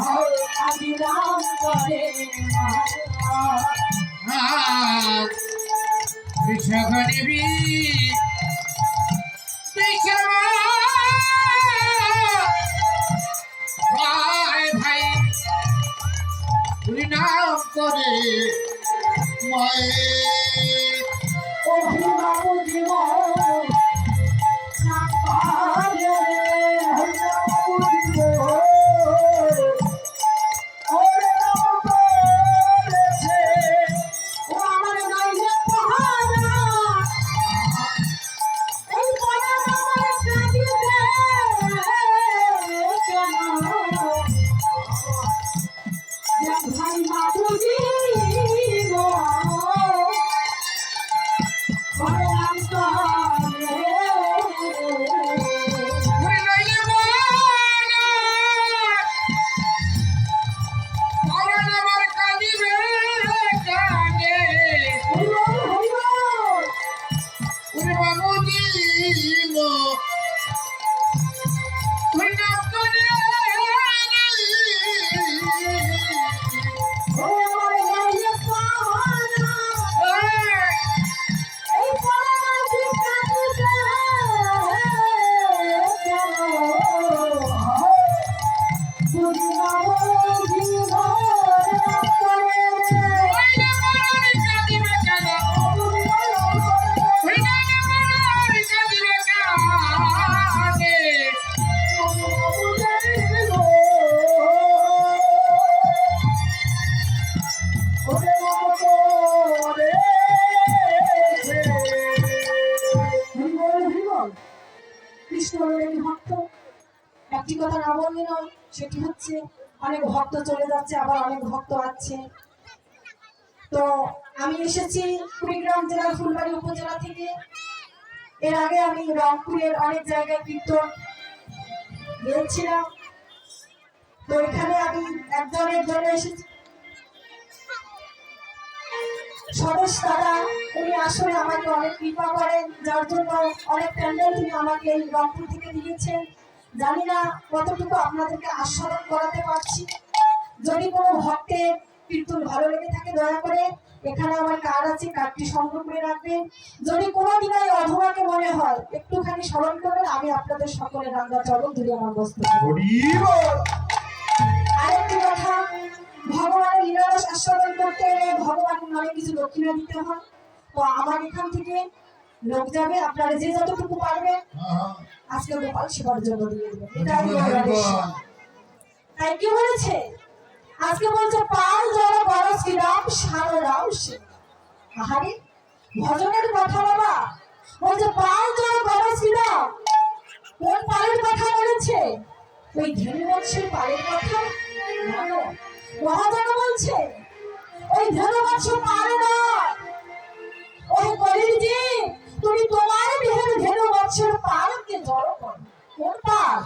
B: Oh
A: আজি রাম করে
C: বিশ্বকদেবী ভাই ভাই তুই নাম করে মায়ের
A: অভিনব জীবন না পারে ও আমার গাইলে পাহারা এই পাহারা আমার কাঁদিবে কেন ভাই মাতুজি গো ঘরে নাম করে
C: তুই নইলে মরণ আমার কাঁদিবে কানে
A: হরিবল হরিবল
C: ওরে বাবুজি গো তুই নাম করে
A: ও আমার গাইলে পাহারা এই পাহারা কি কাঁদিবে কেন যদি বাবু জীবন না করে
C: কাঁদিবে কেন তুই নাম করে কাঁদিবে কানে
A: একটি কথা না বললে নয়, সেটি হচ্ছে অনেক ভক্ত চলে যাচ্ছে, আবার অনেক ভক্ত আছে। তো আমি এসেছি কুড়িগ্রাম জেলার ফুলবাড়ি উপজেলা থেকে। এর আগে আমি রংপুরের অনেক জায়গায় কীর্তন গিয়েছিলাম। তো এখানে আমি একজনের জন্য এসেছি, স্বদেশ দাদা। উনি আসলে আমাকে অনেক কৃপা করেন, যার জন্য অনেক প্যান্ডেল তিনি আমাকে এই রংপুর থেকে দিয়েছেন। জানি না কতটুকু আপনাদেরকে আস্বাদন করাতে পারছি। যদি কোনো ভক্তের কীর্তন ভালো লেগে থাকে দয়া করে এখানে আমার কার্ড আছে, কার্ডটি সংগ্রহ করে রাখবেন। যদি কোনো দিন এই অধমাকে মনে হয় একটুখানি স্মরণ করবেন, আমি আপনাদের সকলের রাঙ্গা চরণ ধরে আমার বস্তু। আরেকটি কথা, ভগবানের লীলারস আস্বাদন করতে হলে ভগবানের নামে কিছু দক্ষিণা দিতে হয়। তো আমার এখান থেকে লোক যাবে, আপনারা যে যতটুকু পারবেন আজকে গোপাল সেবার জন্য দিয়ে দেবেন। এটাই হলো আদেশ। তাই কি বলেছে আজকে? বলছে পাল জল বড় শ্রীরাম সাররাম সে। আহারে ভজনের কথা বাবা, বলছে পাল জল বড় শ্রীরাম। কোন পালের কথা বলেছে? ওই ধেনু বৎসের পালের কথা। মহাজন বলছে ওই ধেনু বৎস পাল নয়, ওই কলির যে তুমি তোমার দেহের ধেনু বৎসের পালকে জড়ো করো। কোন পাল?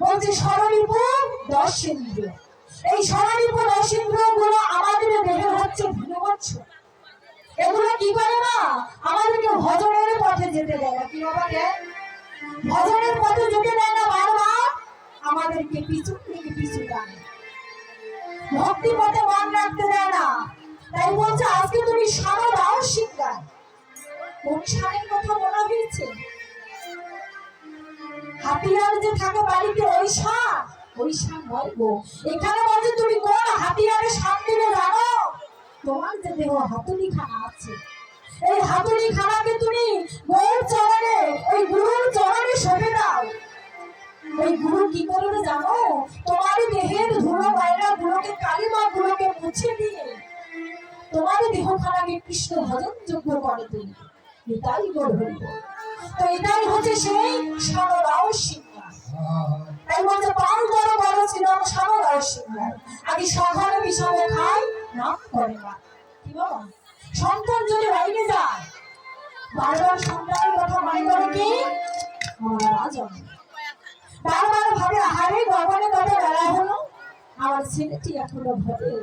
A: বলছে ষড়রিপুর দশেন্দ্র। এই ষড়রিপুর দশেন্দ্র গুলো আমাদের দেহের হচ্ছে ধেনু বৎস। এগুলো কি করে না আমাদেরকে ভজনের পথে যেতে দেয় না। কি বাবা দেয়? ভজনের পথে যেতে দেয় না, বারবার আমাদেরকে পিছু থেকে পিছু টানে, ভক্তি পথে মন রাখতে দেয় না। তাই বলছে আজকে তুমি সারা দাও শিক্ষায়। কোন সারের কথা বলা হয়েছে? হাতিয়ার যে থাকে বাড়িতে ওই সার, ওই সার নয় গো। এখানে বলছে তুমি কোন হাতিয়ারের সার দিলে জানো? তোমার যে দেহ হাতুড়ি খানা আছে, এই হাতুড়ি খানাকে তুমি গৌর চরণে, ওই গুরুর চরণে সঁপে দাও। ওই গুরু কি করবে জানো? তোমার দেহের ধুলো ময়লা গুলোকে, কালিমা গুলোকে মুছে দিয়ে তোমার দেহখানাকে কৃষ্ণ ভজন যোগ্য করে তুলি। এটাই গৌর। তো এটাই হচ্ছে সেই সারদাও শিক্ষা। তাই বলছে পাল বড় বড় ছিলাম সারদাও শিক্ষা। আগে সকালে বিষয়ে খাই নাম করে না। কি বাবা? সন্তান যদি বাইরে যায় বারবার সন্তানের কথা মনে করে কি? আমার রাজন বারবার ভাবে আহারে গগনে কত বেলা হলো, আমার ছেলেটি এখনো ভরে।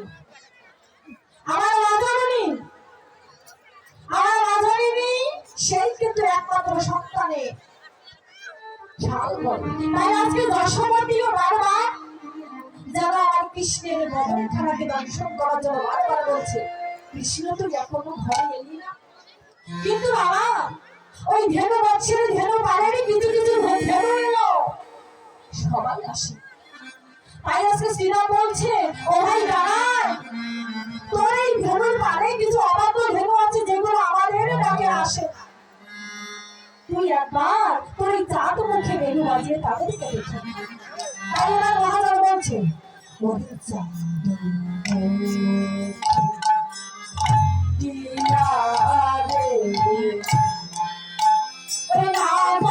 A: আমার রাজনী, আমার রাজনী সেই কিন্তু একমাত্র সন্তানের খেয়াল করে। তাই আজকে দশমতিও বারবার যারা আর কৃষ্ণের বদনখানাকে দর্শন করার জন্য বারবার বলছে, কৃষ্ণ তো এখনো ঘরে এলি না। কিন্তু বাবা, ওই ধেনু বৎসরে ধেনু পারেনি, কিছু কিছু ধেনু এলো, সবাই আসে। তাই আজকে শ্রীরাম বলছে, ও ভাই দাঁড়ান, তোর এই ধেনুর পারে কিছু অবাধ্য ধেনু আছে যেগুলো আমাদের ডাকে আসে। তুই একবার তোর এই চাঁদ মুখে বেনু বাজিয়ে তাদেরকে দেখে। তাই এবার মহাজন বলছে, ওরে চাঁদ দিয়া রে, ওরে নাম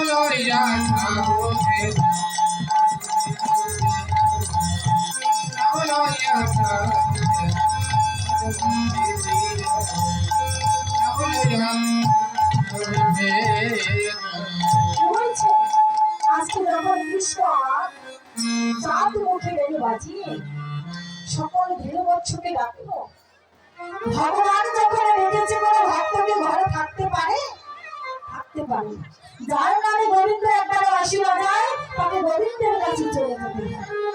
A: লয়ে বলছে, আজকে যখন কৃষ্ণ চাঁদ মুখে বেনু বাজিয়ে সকল ধীর বৎসকে ডাকলো, ভগবান যখন রেখেছে কোনো ভক্তকে ঘরে থাকতে পারে, থাকতে পারে। যার নামে গোবিন্দ একবার আসিবা যায়, তাকে গোবিন্দের কাছে চলে যেতে হয়।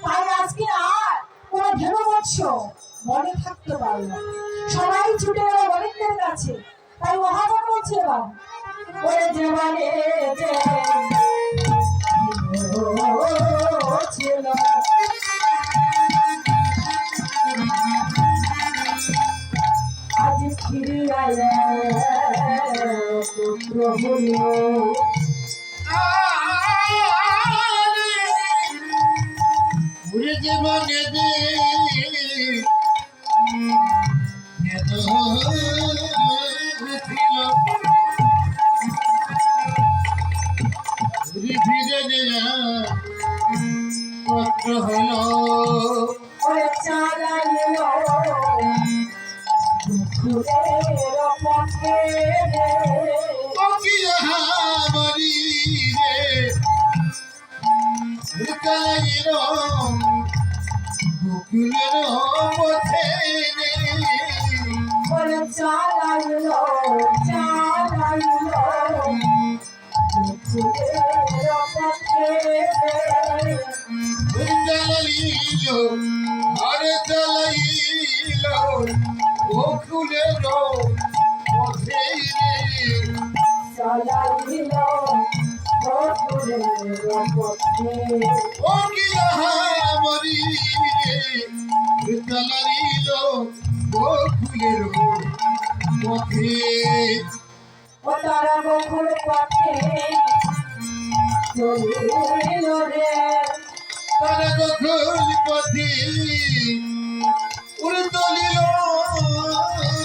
A: তাই আজকে আর কোনো ধীর বৎস মনে থাকতে পারে না, সবাই ছুটে গেল গোবিন্দের কাছে। তাই মহাজন বলছে, ওরে জীবনে যে ছিল আজ ফিরে আয় পুত্র হইল।
C: জীবনে পত্র হল
A: ওরে চালাইল দুঃখের পথে
C: মরি রে চালাইল বুকুলের পথে
A: ওরে চালাইল চালাইল দুঃখের পথে
C: চালাইল আরে চালাইল ও ফুলের
A: চলাইল বকুলের পথে।
C: ও কি মরি চলাইল বকুলের পথে।
A: ও তারা বকুল পথে চলিল রে,
C: তারা বকুল পথে উড়ে চলিল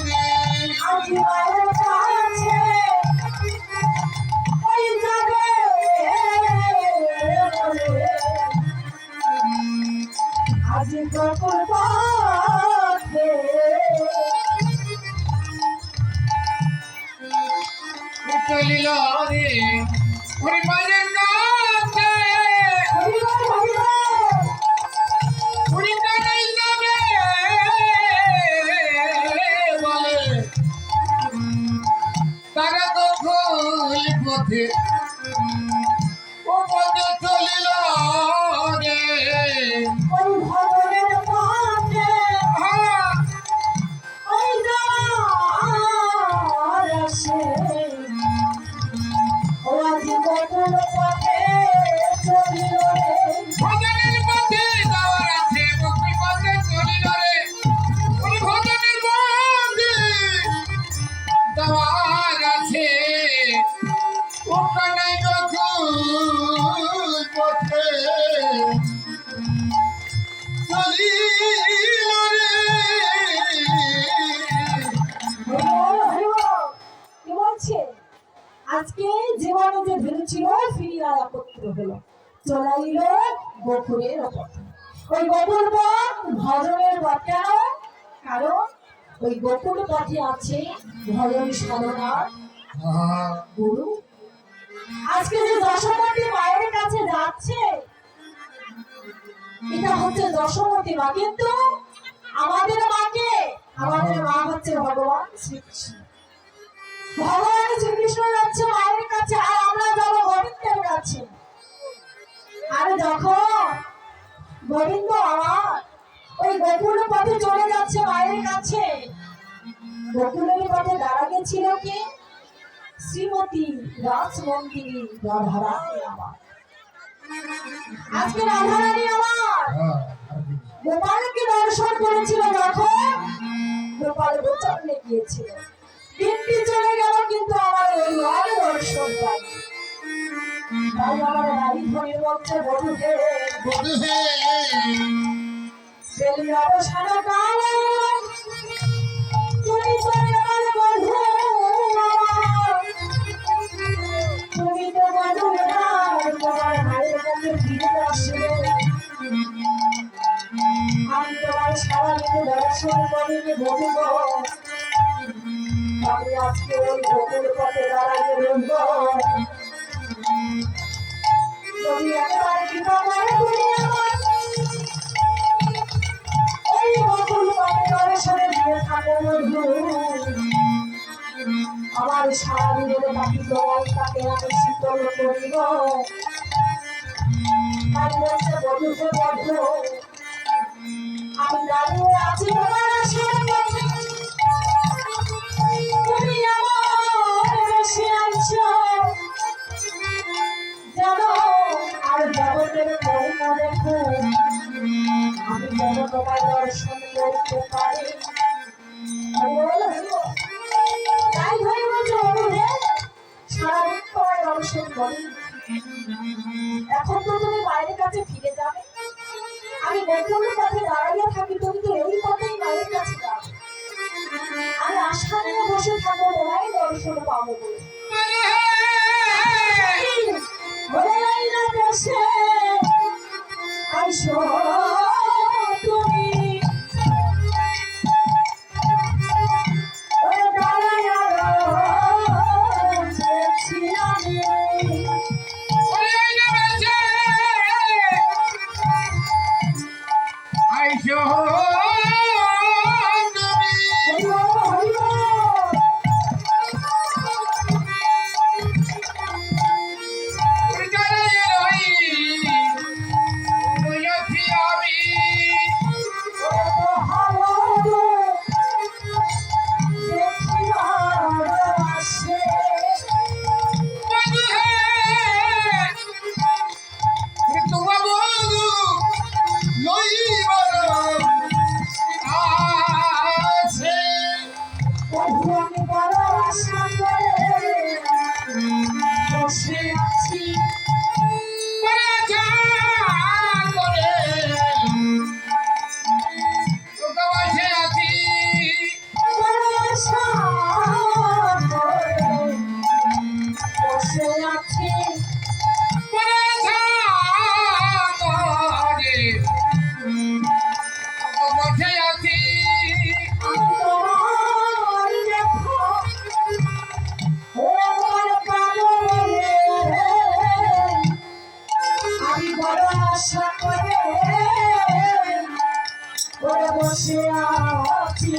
C: রে।
A: আজ মায়ের কাছে ওই যাবে আজ বকুল পথে
C: চলিল রে ওরে মায়ের কাছে
A: হরিবল হরিবল
C: উড়ে কানাই যাবে বলে। তারা বকুল পথে ও পথে চলিল রে।
A: ওই ভবনের পথে
C: হ্যাঁ,
A: ওই যাওয়ার আসে ও আজ বকুল পথে চলিল রে,
C: ভজনের পথে যাওয়ার আছে বকুল পথে চলিল রে। ওরে ভজনের পথে যাওয়ার আছে ও কানাই বকুল পথে চলিল রে।
A: হরিবল হরিবল। কি বলছে? আজকে জীবনে যে ধরেছিল ফিরিয়ে একত্র হলো, চলাইল বকুলের পথে। ওই বকুল পথ ভজনের পথ। কেন? কারণ ওই বকুল পথে আছে ভজন সাধনার গুরু। আজকে যে দশমতী মায়ের কাছে যাচ্ছে এটা হচ্ছে দশমতী মা, কিন্তু আমাদের মাকে, আমাদের মা হচ্ছে ভগবান শ্রীকৃষ্ণ। ভগবান শ্রীকৃষ্ণ যাচ্ছে মায়ের কাছে আর আমরা যাবো গোবিন্দের কাছে। আর যখন গোবিন্দ আমার ওই গোকুল পথে চলে যাচ্ছে মায়ের কাছে, গোকুলের পথে দাঁড়াতে ছিল কে? শ্রীমতী রাজমন্দিনী রাধারানী আমার। আজকে রাধারানী আমার গোপালকে দর্শন করেছিল যখন গোপাল গোচরণে গিয়েছিল। দিনটি চলে গেল কিন্তু আমার ওই আর দর্শন পাই। তাই আমার বাড়ি ধরে বলছে বধূ হে,
C: বধূ হে
A: বেলি অবসান কাল তুমি তো আমার বধূ আমার, তুমি তো বধূ আমার, তোমার ভাইয়ের কাছে ফিরে আসবে। আমি তোমার সারা দিন দর্শন করিনি বধূ গো, আমি আজকে ওই বকুল পথে দাঁড়াতে বলব। তুমি একবার কৃপা করে তুমি আমার ওই বকুল পথে দর্শনে দিয়ে থাকো বন্ধু। আমার সারা দিনের বাকি তোমার তাকে আমি শীতল করিব। তাই বলছে বধূকে বধূ আমি দাঁড়িয়ে আছি তোমার আশার পথে, তুমি আমার বেশি আছো জানো। আর জগতের মহিমা দেখো, আমি যেন তোমার দর্শন করতে পারি। হরিবল হরিবল। তাই ধরে বলছে বন্ধুরে সারাদিন তোমার দর্শন করি, এখন তো তুমি মায়ের কাছে ফিরে যাবে। আমি বকুলের পথে দাঁড়াইয়া থাকি, তুমি তো এই পথেই মায়ের কাছে যাবে। আমি আশা নিয়ে বসে থাকবো তোমায় দর্শন পাবো বলে। বলে নাই না দেশে আইসো তুমি, ওরে দাঁড়াইয়া রয়েছি আমি।
C: আইসো তুমি
A: হরিবল হরিবল।
C: উড়ে রই বইয়াছি আমি
A: আমি বড় আশা করে বসে আছি
C: বড় আশা করে তোকে বসে আছি
A: বড় আশা করে বসে আছি
C: বড় আশা করে তোকে বসে আছি
A: তোমার দেখো ও আমার প্রাণে আমি বড় আশা করে বসে আছি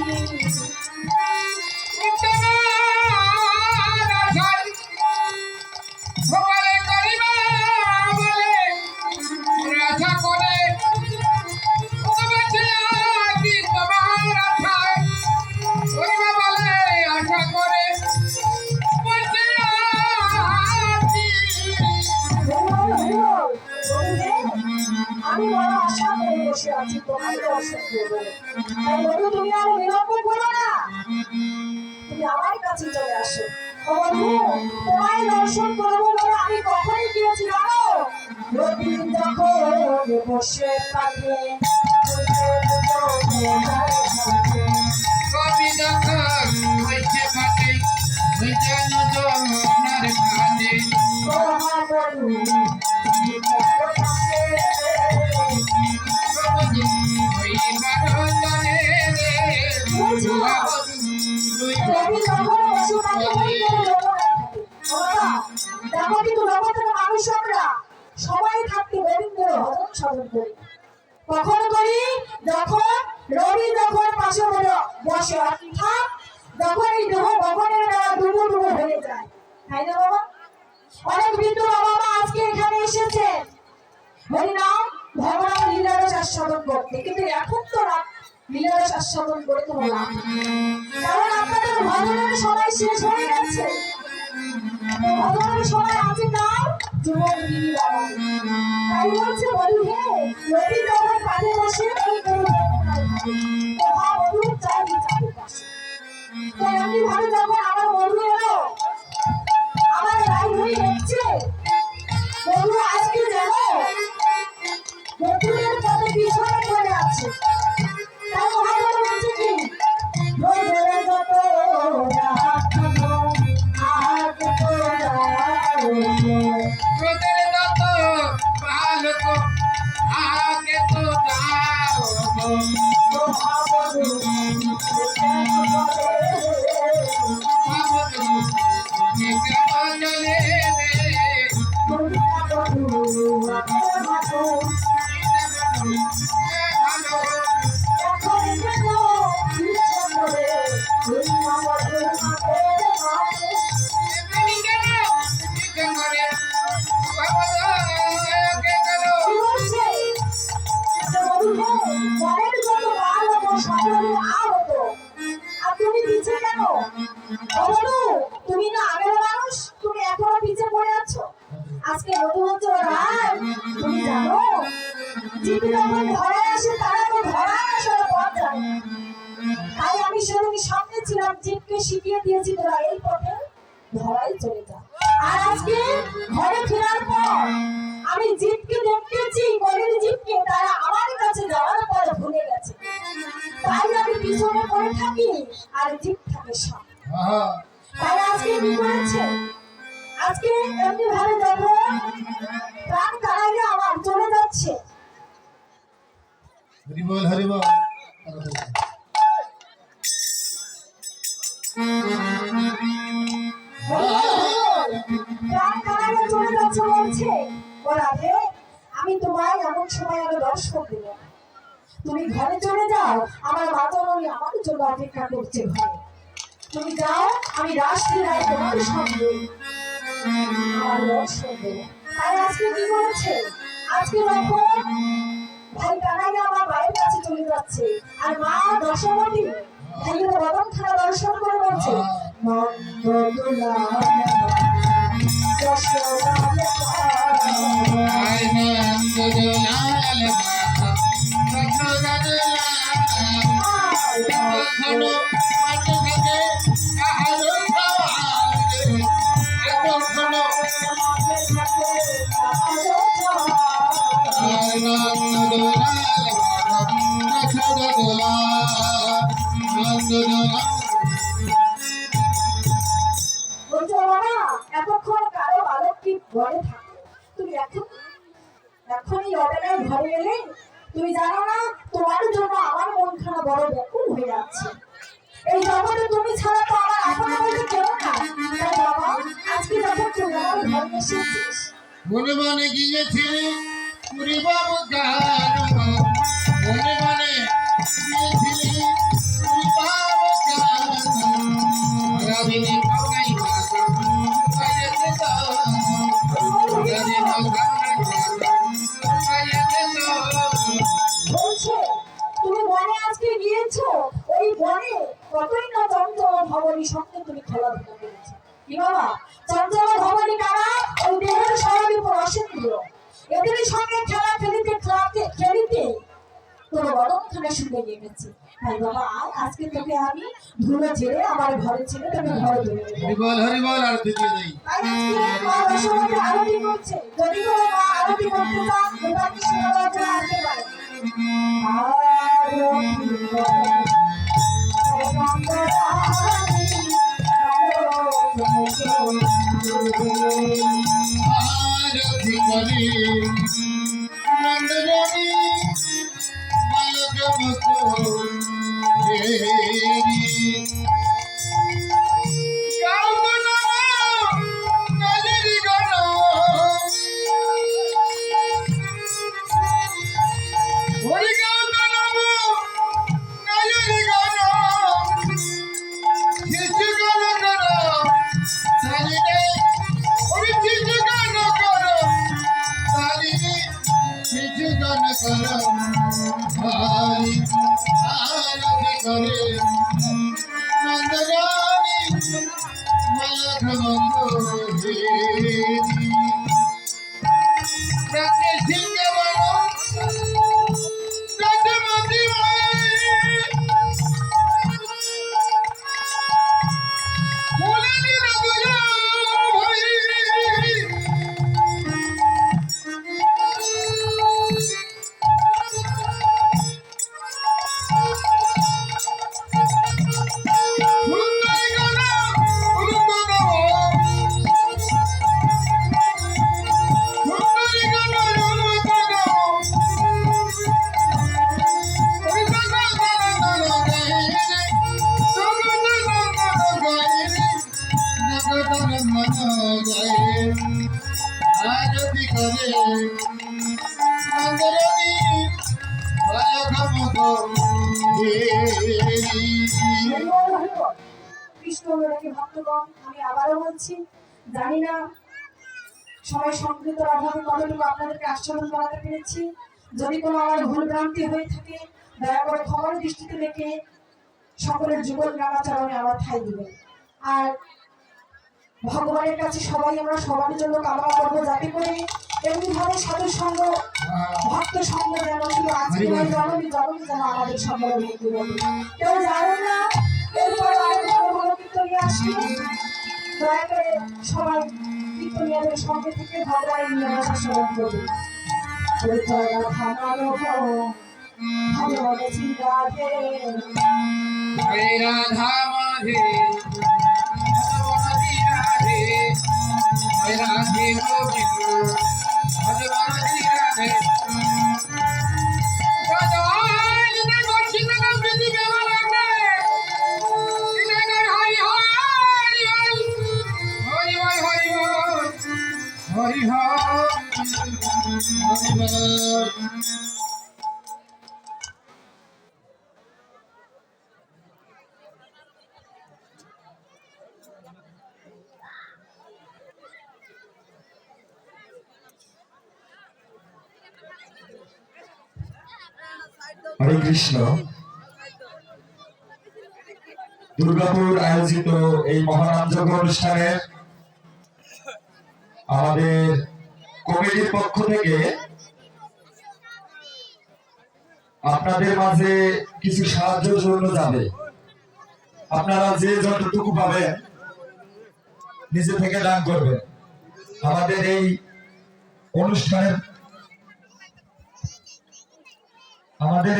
C: ভোপালে করিবা বলে আশা করে বসে আছি তোমার আশায় করিবা বলে আশা করে বসে আছি
A: আমি বড় আশা করে বসে আছি তোমার দর্শন করবো তাই বন্ধু তুমি আর বিলম্ব করো না তুমি আমার কাছে চলে আসো ও বন্ধু তোমায় দর্শন করবো বলে আমি কখনই গিয়েছি জানো প্রতিদিন যখন বসে থাকে
C: কবি যখন হইছে পাতে হইছে নজনার কাঁধে প্রভু হইবার তলে রে দুই
A: দেখো কিন্তু জগতের মানুষ আমরা সবাই থাকতে গোবিন্দের ভজন সাধন করি কখন করি যখন রবি যখন পাশে বসে অর্থাৎ যখন এই দেহ ভগবানের দ্বারা ডুবো ডুবো হয়ে যায় তাই না বাবা অনেক বৃদ্ধ বাবা মা আজকে এখানে এসেছে হরিনাম ভগবান লীলারস আস্বাদন করতে কিন্তু এখন তো লীলারস আস্বাদন করে কোনো লাভ নেই। কারণ আপনাদের ভজনের সময় শেষ হয়ে গেছে ভগবানের সময় আছে কার যুবক দিদি বাবা তাই বলছে বলি হে রবি যখন কাজে বসে এই গরু কোথাও মধুর চাই চাঁদের পাশে তো এমনি ভাবে যখন আমার বন্ধু এলো আমার রাই ধরে দেখছে বন্ধু আজকে জানো বন্ধুদের পথে পিছনে পড়ে আছে তাই মহাজন বলছে কি বন্ধুরা যত রাখবো আজ তোরা
C: তোদের যত ভালো তো আগে তো যাও
A: তো ভাবো তুমি না আগের মানুষ তুমি এখনো পিছে পড়ে আছো আজকে নতুন হচ্ছে রাত তুমি জানো জীবন যখন ধরা আসে তারা তো ধরা আসলে পথ জানে তাই আমি সেদিন সামনে ছিলাম জীবকে শিখিয়ে দিয়েছি তোরা এই পথে ধরাই চলে যা আর আজকে ঘরে ফেরার পর আমি জীবকে দেখতেছি গরিব জীবকে তারা আমার কাছে যাওয়ার পর ভুলে গেছে তাই আমি পিছনে পড়ে থাকি আর জীব থাকে সামনে তাই আজকে কি করেছে আজকে এমনি ভাবে দেখো প্রাণ তারাইলে আমার চলে যাচ্ছে
B: হরিবল হরিবল
A: প্রাণ তারাইলে চলে যাচ্ছে বলছে ও রাধে আমি তোমায় এমন সময় আরো দর্শন দেব তুমি ঘরে চলে যাও আমার বাঁচানোই আমার জন্য অপেক্ষা করছে ঘরে তুমি যাও আমি রাষ্ট্রীয় তোমার সঙ্গে আমার দর্শন দেব তাই আজকে কি করেছে আজকে যখন ভাই কানাইয়া আমার ভাইয়ের কাছে চলে যাচ্ছে আর মা দশমতী ভাইয়ের বদন খানা দর্শন করে বলছে নন্দদোলা
C: I
A: ঘরে থাকো। তুমি এখন এই অবেলায় ঘরে এলে, তুমি জানো না তোমার জন্য আমার মনখানা বড় ব্যাকুল হয়ে যাচ্ছে। এই জগতে তুমি ছাড়া তো আমার আপন বলতে কেউ না। তাই বাবা, আজকে যখন তুমি আমার ঘরে এসেছিস,
C: মনে মনে গিয়েছিলি পুরি বাবু গানো, মনে মনে গিয়েছিলি পুরি বাবু গানো, রাবিনী কাউনাই মাতা পাইতে তো, রাবিনী কাউনাই মাতা পাইতে তো।
A: বলছে তুমি বনে আজকে গিয়েছো, ওই বনে কতই না চঞ্চল ভবনী সঙ্গে তুমি খেলাধুলা করেছো। কি বাবা, চঞ্চল ভবনী কারা? ওই দেহের স্বরূপ অসেন্দ্রিয়, এদের সঙ্গে খেলা খেলিতে তোর বদনখানে শুনে গেছে। তাই বাবা, আজকে তোকে আমি ধুলো ছেড়ে আমার ঘরে ছেড়ে তোকে ঘরে ধরে দেবো।
C: হরি বল আর দিতে নেই।
A: তাই আজকে মা বসুমতী আরতি করছে। যদি কোনো মা আরতি করতে চান, এটাকে সেবা বাজারে আসতে পারে।
C: আরতি করি নন্দরানী বালক মুকুল দেরি, গাও গো নজরি গণ, হরি গাও গো নজরি গণ, শিশু গান কর চালিরে, হরি শিশু গান কর চালিরে, শিশু গান কর হরি আরতি করে নন্দরানী মালক মঙ্গলেরি, প্রাতে সিংহ বল রাজমতি বলে দিল দুজা হরি। আরতি করে নন্দরানী বালক মুকুলেরি।
A: কৃষ্ণ অনুরাগী ভক্তগণ, আমি আবারও বলছি, জানি না সময় সংকৃতর অভাবে কতটুকু আপনাদেরকে আশ্বাসন করাতে পেরেছি। যদি কোনো আমার ভুল ভ্রান্তি হয়ে থাকে, দয়া করে ক্ষমার দৃষ্টিতে রেখে সকলের জীবন রাঙাচরণে আমার ঠাঁই দিবেন। আর ভগবানের কাছে সবাই আমরা সবার জন্য কামনা করবো, যাতে করে এমনি ভাবে সাধু সঙ্গ ভক্ত সঙ্গ যেন শুধু আজকে নয়, জনমী জনমী যেন আমাদের সকলের মধ্যে বলে। কেউ জানেন না এরপর আরো ভালো ভালো কীর্তনিয়া আসবে। দয়া করে সবাই কীর্তনিয়াদের সঙ্গে থেকে ভগবানের নিয়ে আসা স্মরণ করবে। ভালোবাসি রাধে
C: হরে রাধা মাধে ভগবতী রাধে, হরে রাধে গোবিন্দ ভগবতী রাধে। হরি
B: হরে কৃষ্ণ। দুর্গাপুর আয়োজিত এই মহানামযজ্ঞ অনুষ্ঠানের আমাদের কমিটির পক্ষ থেকে আপনাদের মাঝে কিছু সাহায্যের জন্য যাবে। আপনারা যে যতটুকু পাবেন নিজে থেকে দান করবেন। আমাদের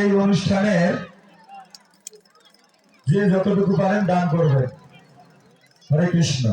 B: এই অনুষ্ঠানের যে যতটুকু পারেন দান করবেন। হরে কৃষ্ণ।